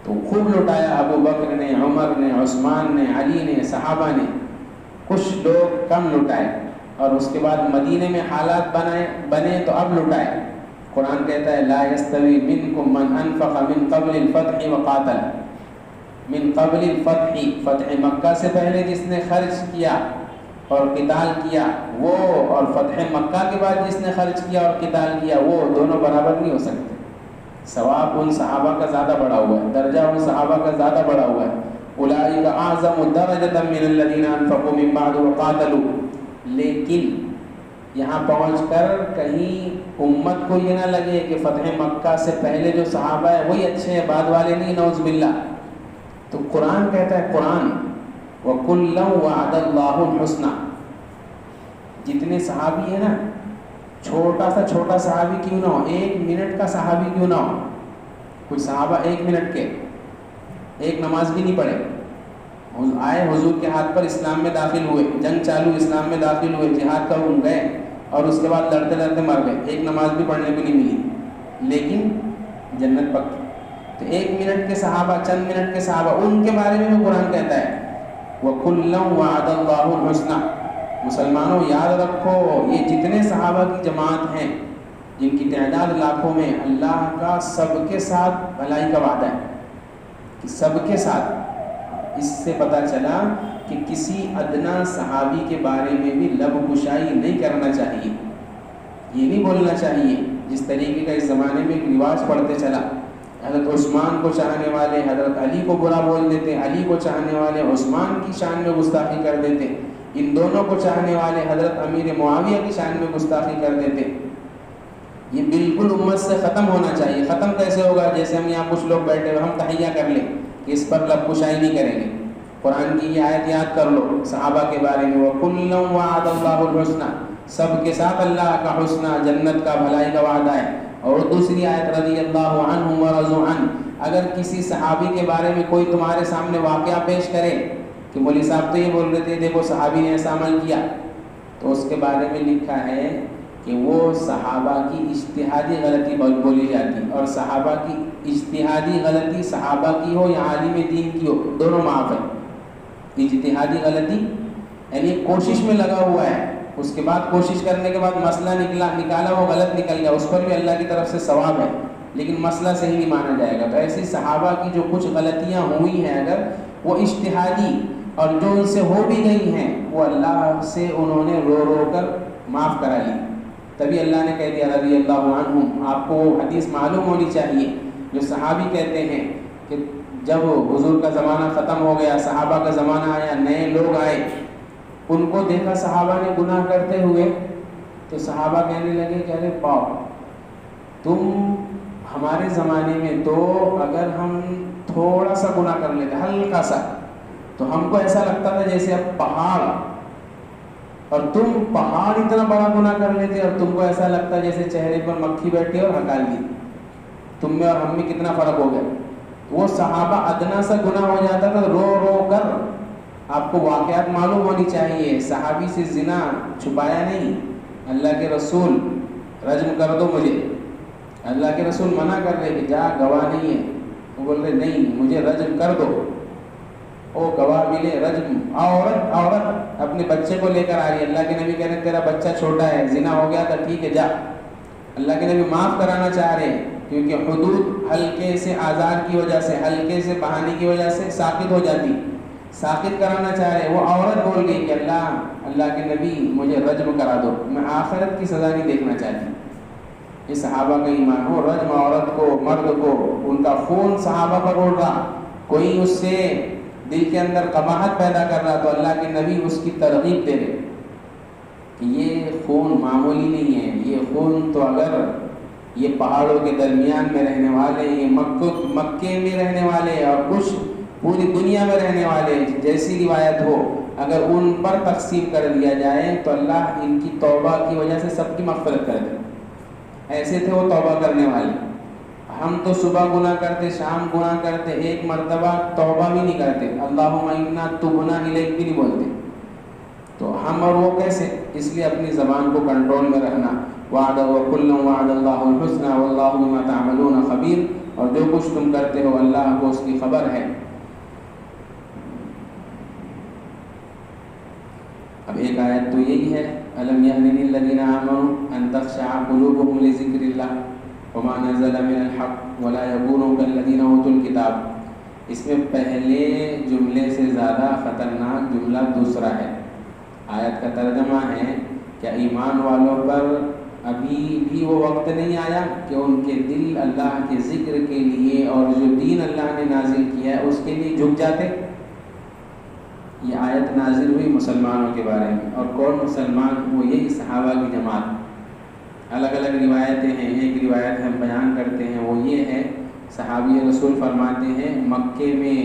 تو خوب لٹایا، ابو بکر نے، عمر نے، عثمان نے، علی نے، صحابہ نے۔ کچھ لوگ کم لٹائے، اور اس کے بعد مدینے میں حالات بنے تو اب لٹائے۔ قرآن کہتا ہے لا یستوی منکم من انفق من قبل الفتح وقاتل، من قبل الفتح، فتح مکہ سے پہلے جس نے خرچ کیا اور قتال کیا وہ، اور فتح مکہ کے بعد جس نے خرچ کیا اور قتال کیا وہ، دونوں برابر نہیں ہو سکتے۔ ثواب ان صحابہ کا زیادہ بڑا ہوا ہے، درجہ ان صحابہ کا زیادہ بڑا ہوا ہے۔ اولئک اعظم درجۃ من الذین انفقوا من بعد وقاتلوا۔ لیکن یہاں پہنچ کر کہیں امت کو یہ نہ لگے کہ فتح مکہ سے پہلے جو صحابہ ہیں وہی اچھے ہیں، بعد والے نہیں، نعوذ باللہ۔ تو قرآن کہتا ہے، قرآن وَكُلًّا وَعَدَ اللَّهُ الْحُسْنَى، جتنے صحابی ہیں نا، چھوٹا سا چھوٹا صحابی کیوں نہ ہو، 1 منٹ کا صحابی کیوں نہ ہو، کچھ صحابہ 1 منٹ کے، ایک نماز بھی نہیں پڑھے، آئے حضور کے ہاتھ پر اسلام میں داخل ہوئے، جنگ چالو، اسلام میں داخل ہوئے، جہاد کا حکم گئے، اور اس کے بعد لڑتے لڑتے مر گئے، ایک نماز بھی پڑھنے کو نہیں ملی، لیکن جنت پکی۔ تو 1 منٹ کے صحابہ، چند منٹ کے صحابہ، ان کے بارے میں قرآن کہتا ہے وَكُلًّا وَعَدَ اللَّهُ الْحُسْنَى۔ مسلمانوں یاد رکھو، یہ جتنے صحابہ کی جماعت ہیں جن کی تعداد لاکھوں میں، اللہ کا سب کے ساتھ بھلائی کا وعدہ ہے کہ سب کے ساتھ۔ اس سے پتہ چلا کہ کسی ادنا صحابی کے بارے میں بھی لب کشائی نہیں کرنا چاہیے، یہ نہیں بولنا چاہیے جس طریقے کا اس زمانے میں ایک رواج پڑھتے چلا۔ حضرت عثمان کو چاہنے والے حضرت علی کو برا بول دیتے، علی کو چاہنے والے عثمان کی شان میں گستاخی کر دیتے، ان دونوں کو چاہنے والے حضرت امیر معاویہ کی شان میں گستاخی کر دیتے۔ یہ بالکل امت سے ختم ہونا چاہیے۔ ختم کیسے ہوگا؟ جیسے ہم یہاں کچھ لوگ بیٹھے ہوئے، ہم تحیہ کر لیں کہ اس پر لب کشائی نہیں کریں گے۔ قرآن کی یہ آیت یاد کر لو صحابہ کے بارے میں، وَكُلًّا وَعَدَ اللَّهُ الْحُسْنَى، سب کے ساتھ اللہ کا حسنہ، جنت کا، بھلائی کا وعدہ ہے۔ اور دوسری آیت رضی اللہ عنہم ورضوا عنہ، اگر کسی صحابی کے بارے میں کوئی تمہارے سامنے واقعہ پیش کرے کہ مولوی صاحب تو یہ بول رہے تھے، دیکھو صحابی نے ایسا عمل کیا، تو اس کے بارے میں لکھا ہے کہ وہ صحابہ کی اجتہادی غلطی بولی جاتی، اور صحابہ کی اجتہادی غلطی صحابہ کی ہو یا عالم دین کی ہو، دونوں معاف ہے۔ اجتہادی غلطی یعنی کوشش میں لگا ہوا ہے، اس کے بعد کوشش کرنے کے بعد مسئلہ نکالا وہ غلط نکل گیا، اس پر بھی اللہ کی طرف سے ثواب ہے، لیکن مسئلہ صحیح نہیں مانا جائے گا۔ تو ایسی صحابہ کی جو کچھ غلطیاں ہوئی ہیں اگر، وہ اجتہادی، اور جو ان سے ہو بھی گئی ہیں وہ اللہ سے انہوں نے رو رو کر معاف کرا لی. تبھی اللہ نے کہہ دیا رضی اللہ عنہم. آپ کو وہ حدیث معلوم ہونی چاہیے جو صحابی کہتے ہیں کہ جب حضور کا زمانہ ختم ہو گیا، صحابہ کا زمانہ آیا، نئے لوگ آئے، ان کو دیکھا صحابہ نے گناہ کرتے ہوئے، تو صحابہ کہنے لگے کہ ارے باپ، تم ہمارے زمانے میں تو اگر ہم تھوڑا سا گناہ کر لیتے، ہلکا سا، تو ہم کو ایسا لگتا تھا جیسے اب پہاڑ، اور تم پہاڑ اتنا بڑا گناہ کر لیتے اور تم کو ایسا لگتا جیسے چہرے پر مکھی بیٹھی اور ہکال دی. تم میں اور ہم میں کتنا فرق ہو گیا. وہ صحابہ ادنا سا گناہ ہو جاتا تھا رو رو کر. آپ کو واقعات معلوم ہونی چاہیے. صحابی سے زنا چھپایا نہیں. اللہ کے رسول رجم کر دو مجھے. اللہ کے رسول منع کر رہے کہ جا گواہ نہیں ہے. وہ بول رہے نہیں مجھے رجم کر دو. او گواہ ملے رجم. عورت اپنے بچے کو لے کر آ رہی ہے. اللہ کے نبی کہہ رہے ہیں تیرا بچہ چھوٹا ہے، زنا ہو گیا تھا، ٹھیک ہے جا. اللہ کے نبی معاف کرانا چاہ رہے ہیں کیونکہ حدود ہلکے سے آزار کی وجہ سے، ہلکے سے بہانے کی وجہ سے ساقط ہو جاتی. ساقط کرانا چاہ رہے. وہ عورت بول گئی کہ اللہ کے نبی مجھے رجم کرا دو، میں آخرت کی سزا نہیں دیکھنا چاہتی. یہ صحابہ کا ایمان ہو. رجم عورت کو، مرد کو، ان کا خون صحابہ پر اڑ رہا، کوئی اس سے دل کے اندر قباحت پیدا کر رہا تو اللہ کے نبی اس کی ترغیب دے رہے کہ یہ خون معمولی نہیں ہے. یہ خون تو اگر یہ پہاڑوں کے درمیان میں رہنے والے، یہ مکے میں رہنے والے اور کچھ پوری دنیا میں رہنے والے جیسی روایت ہو، اگر ان پر تقسیم کر دیا جائے تو اللہ ان کی توبہ کی وجہ سے سب کی مغفرت کر دے. ایسے تھے وہ توبہ کرنے والے. ہم تو صبح گناہ کرتے، شام گناہ کرتے، ایک مرتبہ توبہ بھی نہیں کرتے، اللہم انا تبنا الیک بھی نہیں بولتے. تو ہم اور وہ کیسے؟ اس لیے اپنی زبان کو کنٹرول میں رکھنا. وعد وکل وعد اللہ الحسنى واللہ بما تعملون خبیر. اور جو کچھ تم کرتے ہو اللہ کو اس کی خبر ہے. اب ایک آیت تو یہی ہے الم یأن للذین آمنوا ان تخشع قلوبهم لذکر اللہ وما نزل من الحق ولا يكونوا كالذین اوتوا الکتاب. اس میں پہلے جملے سے زیادہ خطرناک جملہ دوسرا ہے. آیت کا ترجمہ ہے کہ ایمان والوں پر ابھی بھی وہ وقت نہیں آیا کہ ان کے دل اللہ کے ذکر کے لیے اور جو دین اللہ نے نازل کیا ہے اس کے لیے جھک جاتے. یہ آیت نازل ہوئی مسلمانوں کے بارے میں. اور کون مسلمان؟ وہ یہی صحابہ کی جماعت. الگ الگ روایتیں ہیں. ایک روایت ہم بیان کرتے ہیں وہ یہ ہے صحابی رسول فرماتے ہیں مکے میں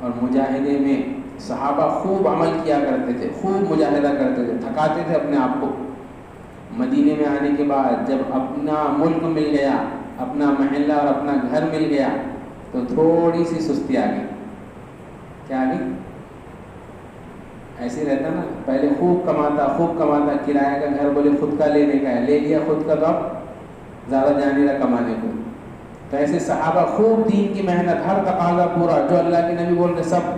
اور مجاہدے میں صحابہ خوب عمل کیا کرتے تھے، خوب مجاہدہ کرتے تھے، تھکاتے تھے اپنے آپ کو. مدینے میں آنے کے بعد جب اپنا ملک مل گیا، اپنا محلہ اور اپنا گھر مل گیا تو تھوڑی سی سستی آ گئی. کیا آ گئی؟ ایسے رہتا نا، پہلے خوب کماتا، کرایہ کا گھر بولے خود کا لینے کا ہے، لے لیا خود کا تو اب زیادہ جانے رہا کمانے کو. تو ایسے صحابہ خوب دین کی محنت، ہر تقاضا پورا جو اللہ کے نبی بول رہے سب.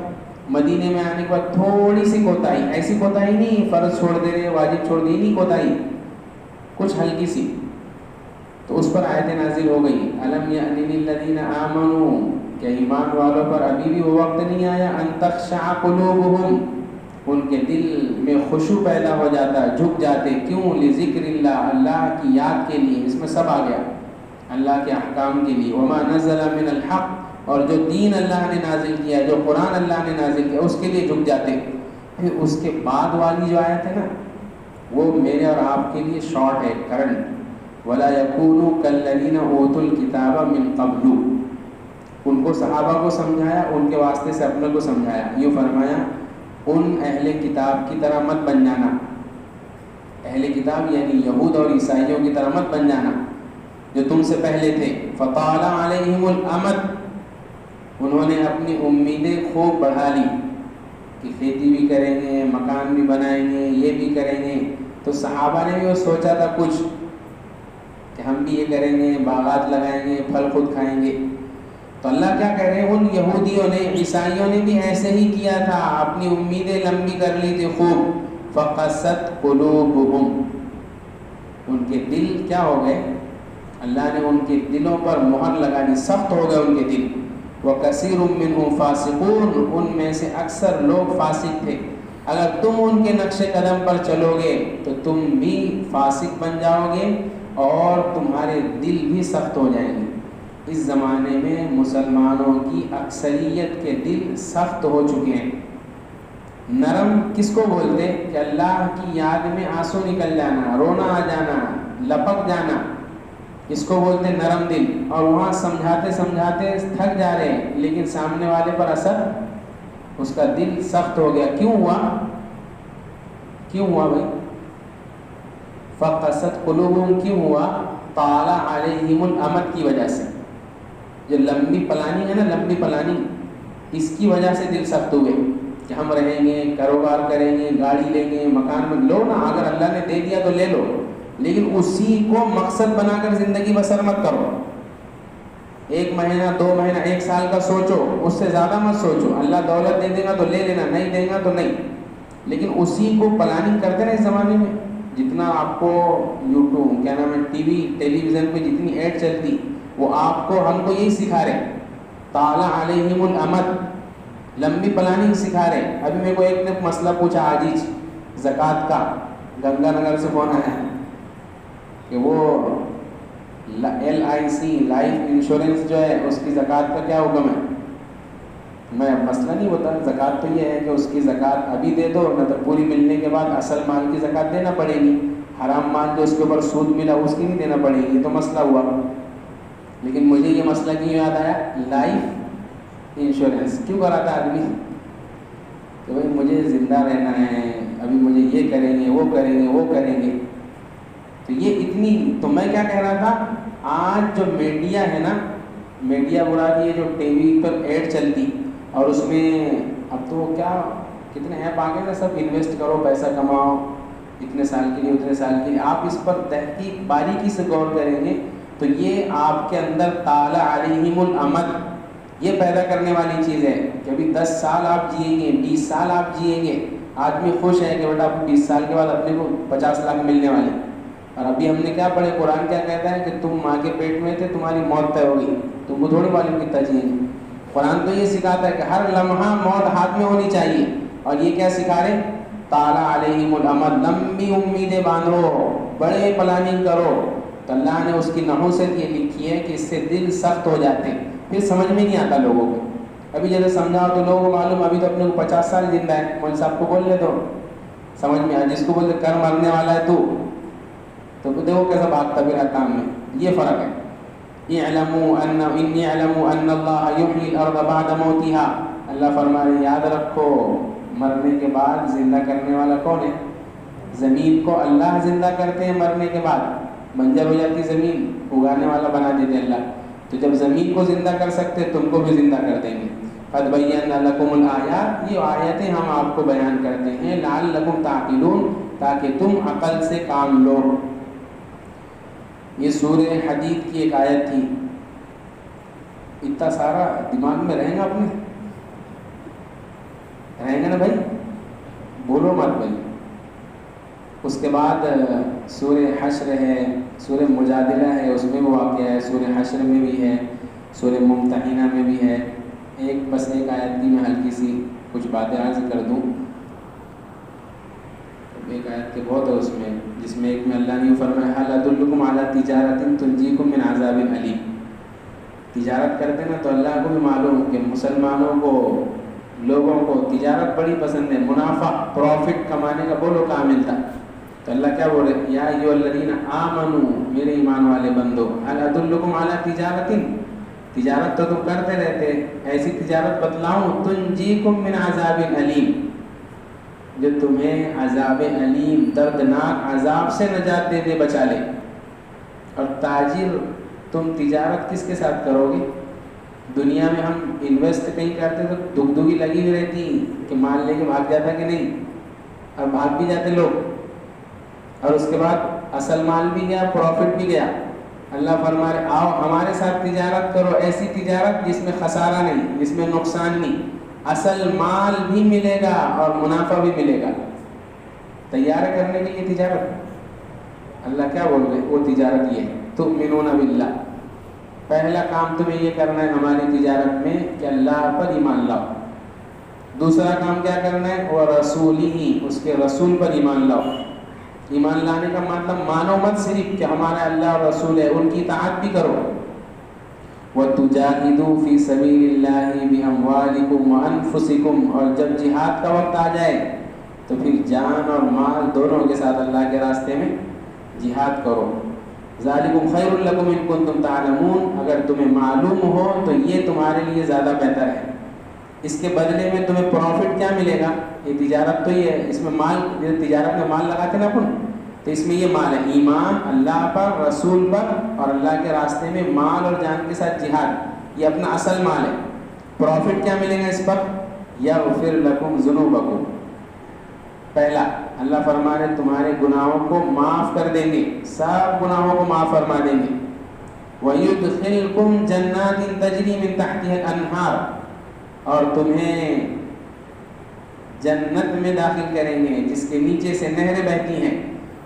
مدینے میں آنے کے بعد تھوڑی سی کوتاہی، ایسی کوتاہی نہیں فرض چھوڑ دے رہے، واجب چھوڑ دی، نہیں کوتاہی، کچھ ہلکی سی. تو اس پر آیت نازل ہو گئی الم یأن للذین آمنوا کہ ایمان والوں پر ابھی بھی وہ وقت نہیں آیا ان تخشع قلوبہم ان کے دل میں خشوع پیدا ہو جاتا، جھک جاتے. کیوں؟ لذکر اللہ اللہ کی یاد کے لیے. اس میں سب آ گیا، اللہ کے احکام کے لیے. وما نزل من الحق اور جو دین اللہ نے نازل کیا، جو قرآن اللہ نے نازل کیا اس کے لیے جھک جاتے. پھر اس کے بعد والی جو آیت ہے نا وہ میرے اور آپ کے لیے شارٹ ہے، کرنٹ. ولا يكونوا كالذين اوتوا الكتاب من قبل. ان کو صحابہ کو سمجھایا، ان کے واسطے سے اپنے کو سمجھایا. یہ فرمایا ان اہل کتاب کی طرح مت بن جانا. اہل کتاب یعنی یہود اور عیسائیوں کی طرح مت بن جانا جو تم سے پہلے تھے. فطال علیہم الامد انہوں نے اپنی امیدیں خوب بڑھا لی کہ کھیتی بھی کریں گے، مکان بھی بنائیں گے، یہ بھی کریں گے. تو صحابہ نے بھی وہ سوچا تھا کچھ کہ ہم بھی یہ کریں گے، باغات لگائیں گے، پھل خود کھائیں گے. تو اللہ کیا کہہ رہے ہیں ان یہودیوں نے، عیسائیوں نے بھی ایسے ہی کیا تھا، اپنی امیدیں لمبی کر لی تھی خوب. فقست قلوبہم ان کے دل کیا ہو گئے؟ اللہ نے ان کے دلوں پر مہر لگا دی، سخت ہو گئے ان کے دل. وَكَثِيرٌ مِّنْهُمْ فَاسِقُونَ، ان میں سے اکثر لوگ فاسق تھے. اگر تم ان کے نقش قدم پر چلو گے تو تم بھی فاسق بن جاؤ گے اور تمہارے دل بھی سخت ہو جائیں گے. اس زمانے میں مسلمانوں کی اکثریت کے دل سخت ہو چکے ہیں. نرم کس کو بولتے کہ اللہ کی یاد میں آنسو نکل جانا، رونا آ جانا، لپک جانا، اس کو بولتے نرم دل. اور وہاں سمجھاتے سمجھاتے تھک جا رہے ہیں لیکن سامنے والے پر اثر، اس کا دل سخت ہو گیا. کیوں ہوا بھائی؟ فقست قلوبہم، کیوں ہوا؟ طال علیہم الامد کی وجہ سے. جو لمبی پلانی ہے نا، لمبی پلانی، اس کی وجہ سے دل سخت ہوئے کہ ہم رہیں گے، کاروبار کریں گے، گاڑی لیں گے، مکان میں لو نا، اگر اللہ نے دے دیا تو لے لو، لیکن اسی کو مقصد بنا کر زندگی بسر مت کرو. 1 مہینہ 2 مہینہ 1 سال کا سوچو، اس سے زیادہ مت سوچو. اللہ دولت دے دے گا تو لے لینا، نہیں دے گا تو نہیں. لیکن اسی کو پلاننگ کرتے نا اس زمانے میں. جتنا آپ کو یوٹیوب کیا نام ہے، ٹیلی ویژن پہ جتنی ایڈ چلتی، وہ آپ کو، ہم کو یہی سکھا رہے. طال علیہم الامد، لمبی پلاننگ سکھا رہے. ابھی میرے کو ایک نے مسئلہ پوچھا آج زکوٰۃ کا، گنگا نگر سے فون آیا کہ وہ LIC لائف انشورنس جو ہے اس کی زکوٰۃ کا کیا حکم ہے. میں مسئلہ نہیں ہوتا، زکوٰۃ تو یہ ہے کہ اس کی زکوٰۃ ابھی دے دو، نہ تو پوری ملنے کے بعد اصل مال کی زکوٰۃ دینا پڑے گی. حرام مال جو اس کے اوپر سود ملا اس کی نہیں دینا پڑے گی. یہ تو مسئلہ ہوا. لیکن مجھے یہ مسئلہ کیوں یاد آیا؟ لائف انشورنس کیوں کراتا آدمی کہ بھائی مجھے زندہ رہنا ہے، ابھی مجھے یہ کریں گے، وہ کریں گے، وہ کریں گے. تو یہ اتنی، تو میں کیا کہہ رہا تھا، آج جو میڈیا ہے نا، میڈیا برا کی ہے، جو ٹی وی پر ایڈ چلتی، اور اس میں اب تو کیا کتنے ایپ آ گئے نا، سب انویسٹ کرو، پیسہ کماؤ، اتنے سال کے لیے، اتنے سال کے لیے. آپ اس پر تحقیق باریکی سے غور کریں گے تو یہ آپ کے اندر طال علیہم الامد یہ پیدا کرنے والی چیز ہے کہ ابھی 10 سال آپ جئیں گے، 20 سال آپ جئیں گے. آدمی خوش ہے کہ بیٹا 20 سال کے بعد اپنے کو 50 لاکھ ملنے والے. اور ابھی ہم نے کیا پڑھے، قرآن کیا کہتا ہے کہ تم ماں کے پیٹ میں تھے، تمہاری موت طے ہوگی، تم کو تھوڑی معلوم کتنا جئیں گے. قرآن تو یہ سکھاتا ہے کہ ہر لمحہ موت ہاتھ میں ہونی چاہیے. اور یہ کیا سکھا رہے؟ طال علیہم الامد، لمبی امیدیں باندھو، بڑے پلاننگ کرو. تو اللہ نے اس کی نحوست یہ لکھی ہے کہ اس سے دل سخت ہو جاتے ہیں، پھر سمجھ میں نہیں آتا لوگوں کو. ابھی جیسے سمجھاؤ تو لوگوں کو معلوم، ابھی تو اپنے کو 50 سال زندہ ہے، مول صاحب کو بول لے تو سمجھ میں آ. جس کو بولتے کر مرنے والا ہے تو دیکھو کیسا بھاگتا پھر کام میں. یہ فرق ہے. اعلموا ان اللہ یحیی الارض بعد موتها، اللہ فرما رہے یاد رکھو مرنے کے بعد زندہ کرنے والا کون ہے؟ زمین کو اللہ زندہ کرتے ہیں، مرنے کے بعد بنجر ہو جاتی زمین، اگانے والا بنا دیتے اللہ. تو جب زمین کو زندہ کر سکتے تم کو بھی زندہ کر دیں گے. قد بینا لکم الآیات، یہ آیتیں ہم آپ کو بیان کرتے ہیں، لعلکم تعقلون، تاکہ تم عقل سے کام لو. یہ سورہ حدید کی ایک آیت تھی. اتنا سارا دماغ میں رہے گا اپنے، رہیں گے نا بھائی، بولو مت بھائی. اس کے بعد سورہ حشر ہے، سورہ مجادلہ ہے، اس میں وہ واقعہ ہے، سورہ حشر میں بھی ہے، سورہ ممتحنہ میں بھی ہے. بس ایک آیت کی میں ہلکی سی کچھ باتیں عرض کر دوں. ایک آیت کے بہت ہے اس میں، جس میں ایک میں اللہ نے فرمایا هل ادلکم علی تجارۃ تنجیکم من عذاب علیم. تجارت کرتے نا تو اللہ کو بھی معلوم کہ مسلمانوں کو، لوگوں کو تجارت بڑی پسند ہے، منافع، پروفٹ کمانے کا بولو کہاں ملتا. تو اللہ کیا بول رہے، یا ایھا الذین آمنوا، میرے ایمان والے بندو، هل ادلکم علی تجارۃ، تجارت تو تم کرتے رہتے، ایسی تجارت بتلاؤں تنجیکم من عذاب علیم، جو تمہیں عذاب علیم، دردناک عذاب سے نجات دے دے، بچا لے. اور تاجر، تم تجارت کس کے ساتھ کرو گے؟ دنیا میں ہم انویسٹ کہیں کرتے تو دگدگی لگی ہوئی رہتی کہ مال لے کے بھاگ جاتا کہ نہیں، اور بھاگ بھی جاتے لوگ، اور اس کے بعد اصل مال بھی گیا، پروفٹ بھی گیا. اللہ فرما رہے آؤ ہمارے ساتھ تجارت کرو، ایسی تجارت جس میں خسارہ نہیں، جس میں نقصان نہیں، اصل مال بھی ملے گا اور منافع بھی ملے گا. تیار کرنے کے لیے تجارت. اللہ کیا بول رہے، وہ تجارت یہ ہے، تؤمنون باللہ. پہلا کام تمہیں یہ کرنا ہے ہماری تجارت میں کہ اللہ پر ایمان لاؤ. دوسرا کام کیا کرنا ہے؟ وہ رسولی ہی، اس کے رسول پر ایمان لاؤ. ایمان لانے کا مطلب مانو مت صرف کہ ہمارا اللہ اور رسول ہے، ان کی اطاعت بھی کرو. وَتُجَاهِدُوا فِي سَبِيلِ اللَّهِ بِأَمْوَالِكُمْ وَأَنفُسِكُمْ، اور جب جہاد کا وقت آ جائے تو پھر جان اور مال دونوں کے ساتھ اللہ کے راستے میں جہاد کرو. ذَلِكُمْ خَيْرٌ لَكُمْ إِن كُنتُمْ تَعْلَمُونَ، اگر تمہیں معلوم ہو تو یہ تمہارے لیے زیادہ بہتر ہے. اس کے بدلے میں تمہیں پروفٹ کیا ملے گا؟ یہ تجارت تو یہ ہے، اس میں مال، تجارت میں مال لگاتے نا اپن، تو اس میں یہ مال ہے، ایمان اللہ پر، رسول پر اور اللہ کے راستے میں مال اور جان کے ساتھ جہاد، یہ اپنا اصل مال ہے. پروفٹ کیا ملے گا اس پر؟ یغفر لکم ذنوبکم. پہلا اللہ فرما رہے تمہارے گناہوں کو معاف کر دیں گے، سب گناہوں کو معاف فرما دیں گے. وَيُدْخِلْكُمْ جَنَّاتٍ تَجْرِي مِن تَحْتِهَا الْأَنْهَارُ، اور تمہیں جنت میں داخل کریں گے جس کے نیچے سے نہریں بہتی ہیں.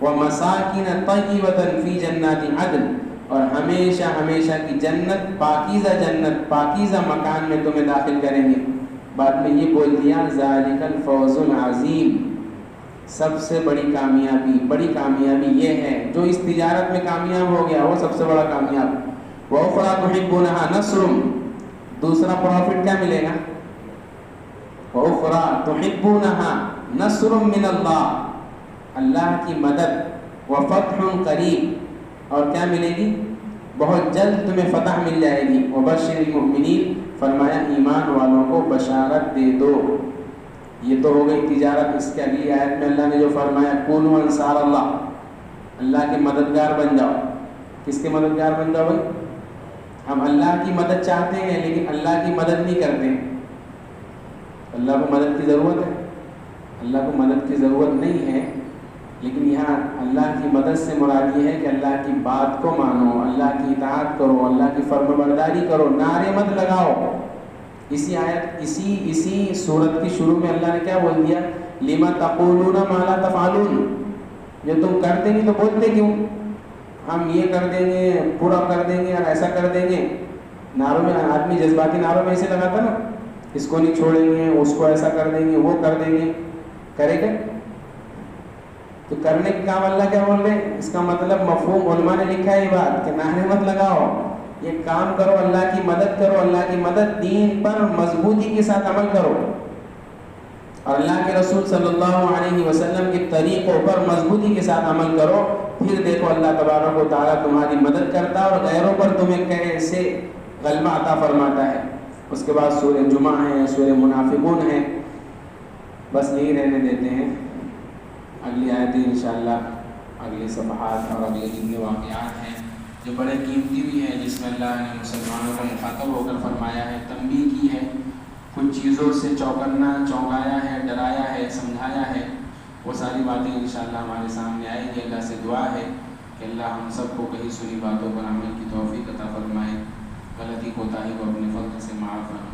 وَمَسَاكِنَ طَيِّبَةً فِي جَنَّاتِ عَدْنٍ، اور ہمیشہ ہمیشہ کی جنت، جنت پاکیزہ مکان میں تمہیں داخل کریں گے. بعد میں یہ بول دیا ذَلِكَ الْفَوْزُ الْعَظِيمُ، سب سے بڑی کامیابی یہ ہے جو اس تجارت میں کامیاب ہو گیا وہ سب سے بڑا کامیاب. وَأُخْرَىٰ تُحِبُّونَهَا نَصْرٌ، دوسرا پروفٹ کیا ملے گا؟ وَأُخْرَىٰ تُحِبُّونَهَا نَصْرٌ مِّنَ اللَّهِ، اللہ کی مدد، وَفَتْحٌ قَرِيب، اور کیا ملے گی؟ بہت جلد تمہیں فتح مل جائے گی. وَبَشِّرِ الْمُؤْمِنِينَ، فرمایا ایمان والوں کو بشارت دے دو. یہ تو ہو گئی تجارت. اس کے اگلی آیت میں اللہ نے جو فرمایا کونوا انصار اللہ، اللہ کے مددگار بن جاؤ. کس کے مددگار بن جاؤ بھائی؟ ہم اللہ کی مدد چاہتے ہیں لیکن اللہ کی مدد نہیں کرتے. اللہ کو مدد کی ضرورت ہے، اللہ کو مدد کی ضرورت نہیں ہے، لیکن یہاں اللہ کی مدد سے مراد یہ ہے کہ اللہ کی بات کو مانو، اللہ کی اطاعت کرو، اللہ کی فرم برداری کرو، نعرے مت لگاؤ. اسی آیت اسی سورت کی شروع میں اللہ نے کیا بول دیا؟ لِمَ تَقُولُونَ مَا لَا تَفْعَلُونَ، جو تم کرتے نہیں تو بولتے کیوں؟ ہم یہ کر دیں گے، پورا کر دیں گے اور ایسا کر دیں گے. نعروں میں آدمی جذباتی نعروں میں ایسے لگاتا نا، اس کو نہیں چھوڑیں گے، اس کو ایسا کر دیں گے، وہ کر دیں گے، کرے گا؟ تو کرنے کا کام اللہ کیا بول رہے ہیں؟ اس کا مطلب مفہوم علماء نے لکھا ہے یہ بات کہ نعرے مت لگاؤ، یہ کام کرو، اللہ کی مدد کرو. اللہ کی مدد دین پر مضبوطی کے ساتھ عمل کرو اور اللہ کے رسول صلی اللہ علیہ وسلم کے طریقوں پر مضبوطی کے ساتھ عمل کرو. پھر دیکھو اللہ تبارک و تعالیٰ تمہاری مدد کرتا ہے اور غیروں پر تمہیں کیسے غلبہ عطا فرماتا ہے. اس کے بعد سورہ جمعہ ہے، سورہ منافقون ہے. بس یہی رہنے دیتے ہیں. اگلی آیتیں انشاءاللہ اگلے صفحات اور اگلے جتنے واقعات ہیں جو بڑے قیمتی بھی ہیں، جس میں اللہ نے مسلمانوں کو مخاطب ہو کر فرمایا ہے، تنبیہ کی ہے، کچھ چیزوں سے چونکایا ہے، ڈرایا ہے، سمجھایا ہے. وہ ساری باتیں انشاءاللہ ہمارے سامنے آئے گی. اللہ سے دعا ہے کہ اللہ ہم سب کو کہی سنی باتوں پر عمل کی توفیق عطا فرمائے، غلطی کوتاہی کو اپنے فضل سے معاف فرمائے.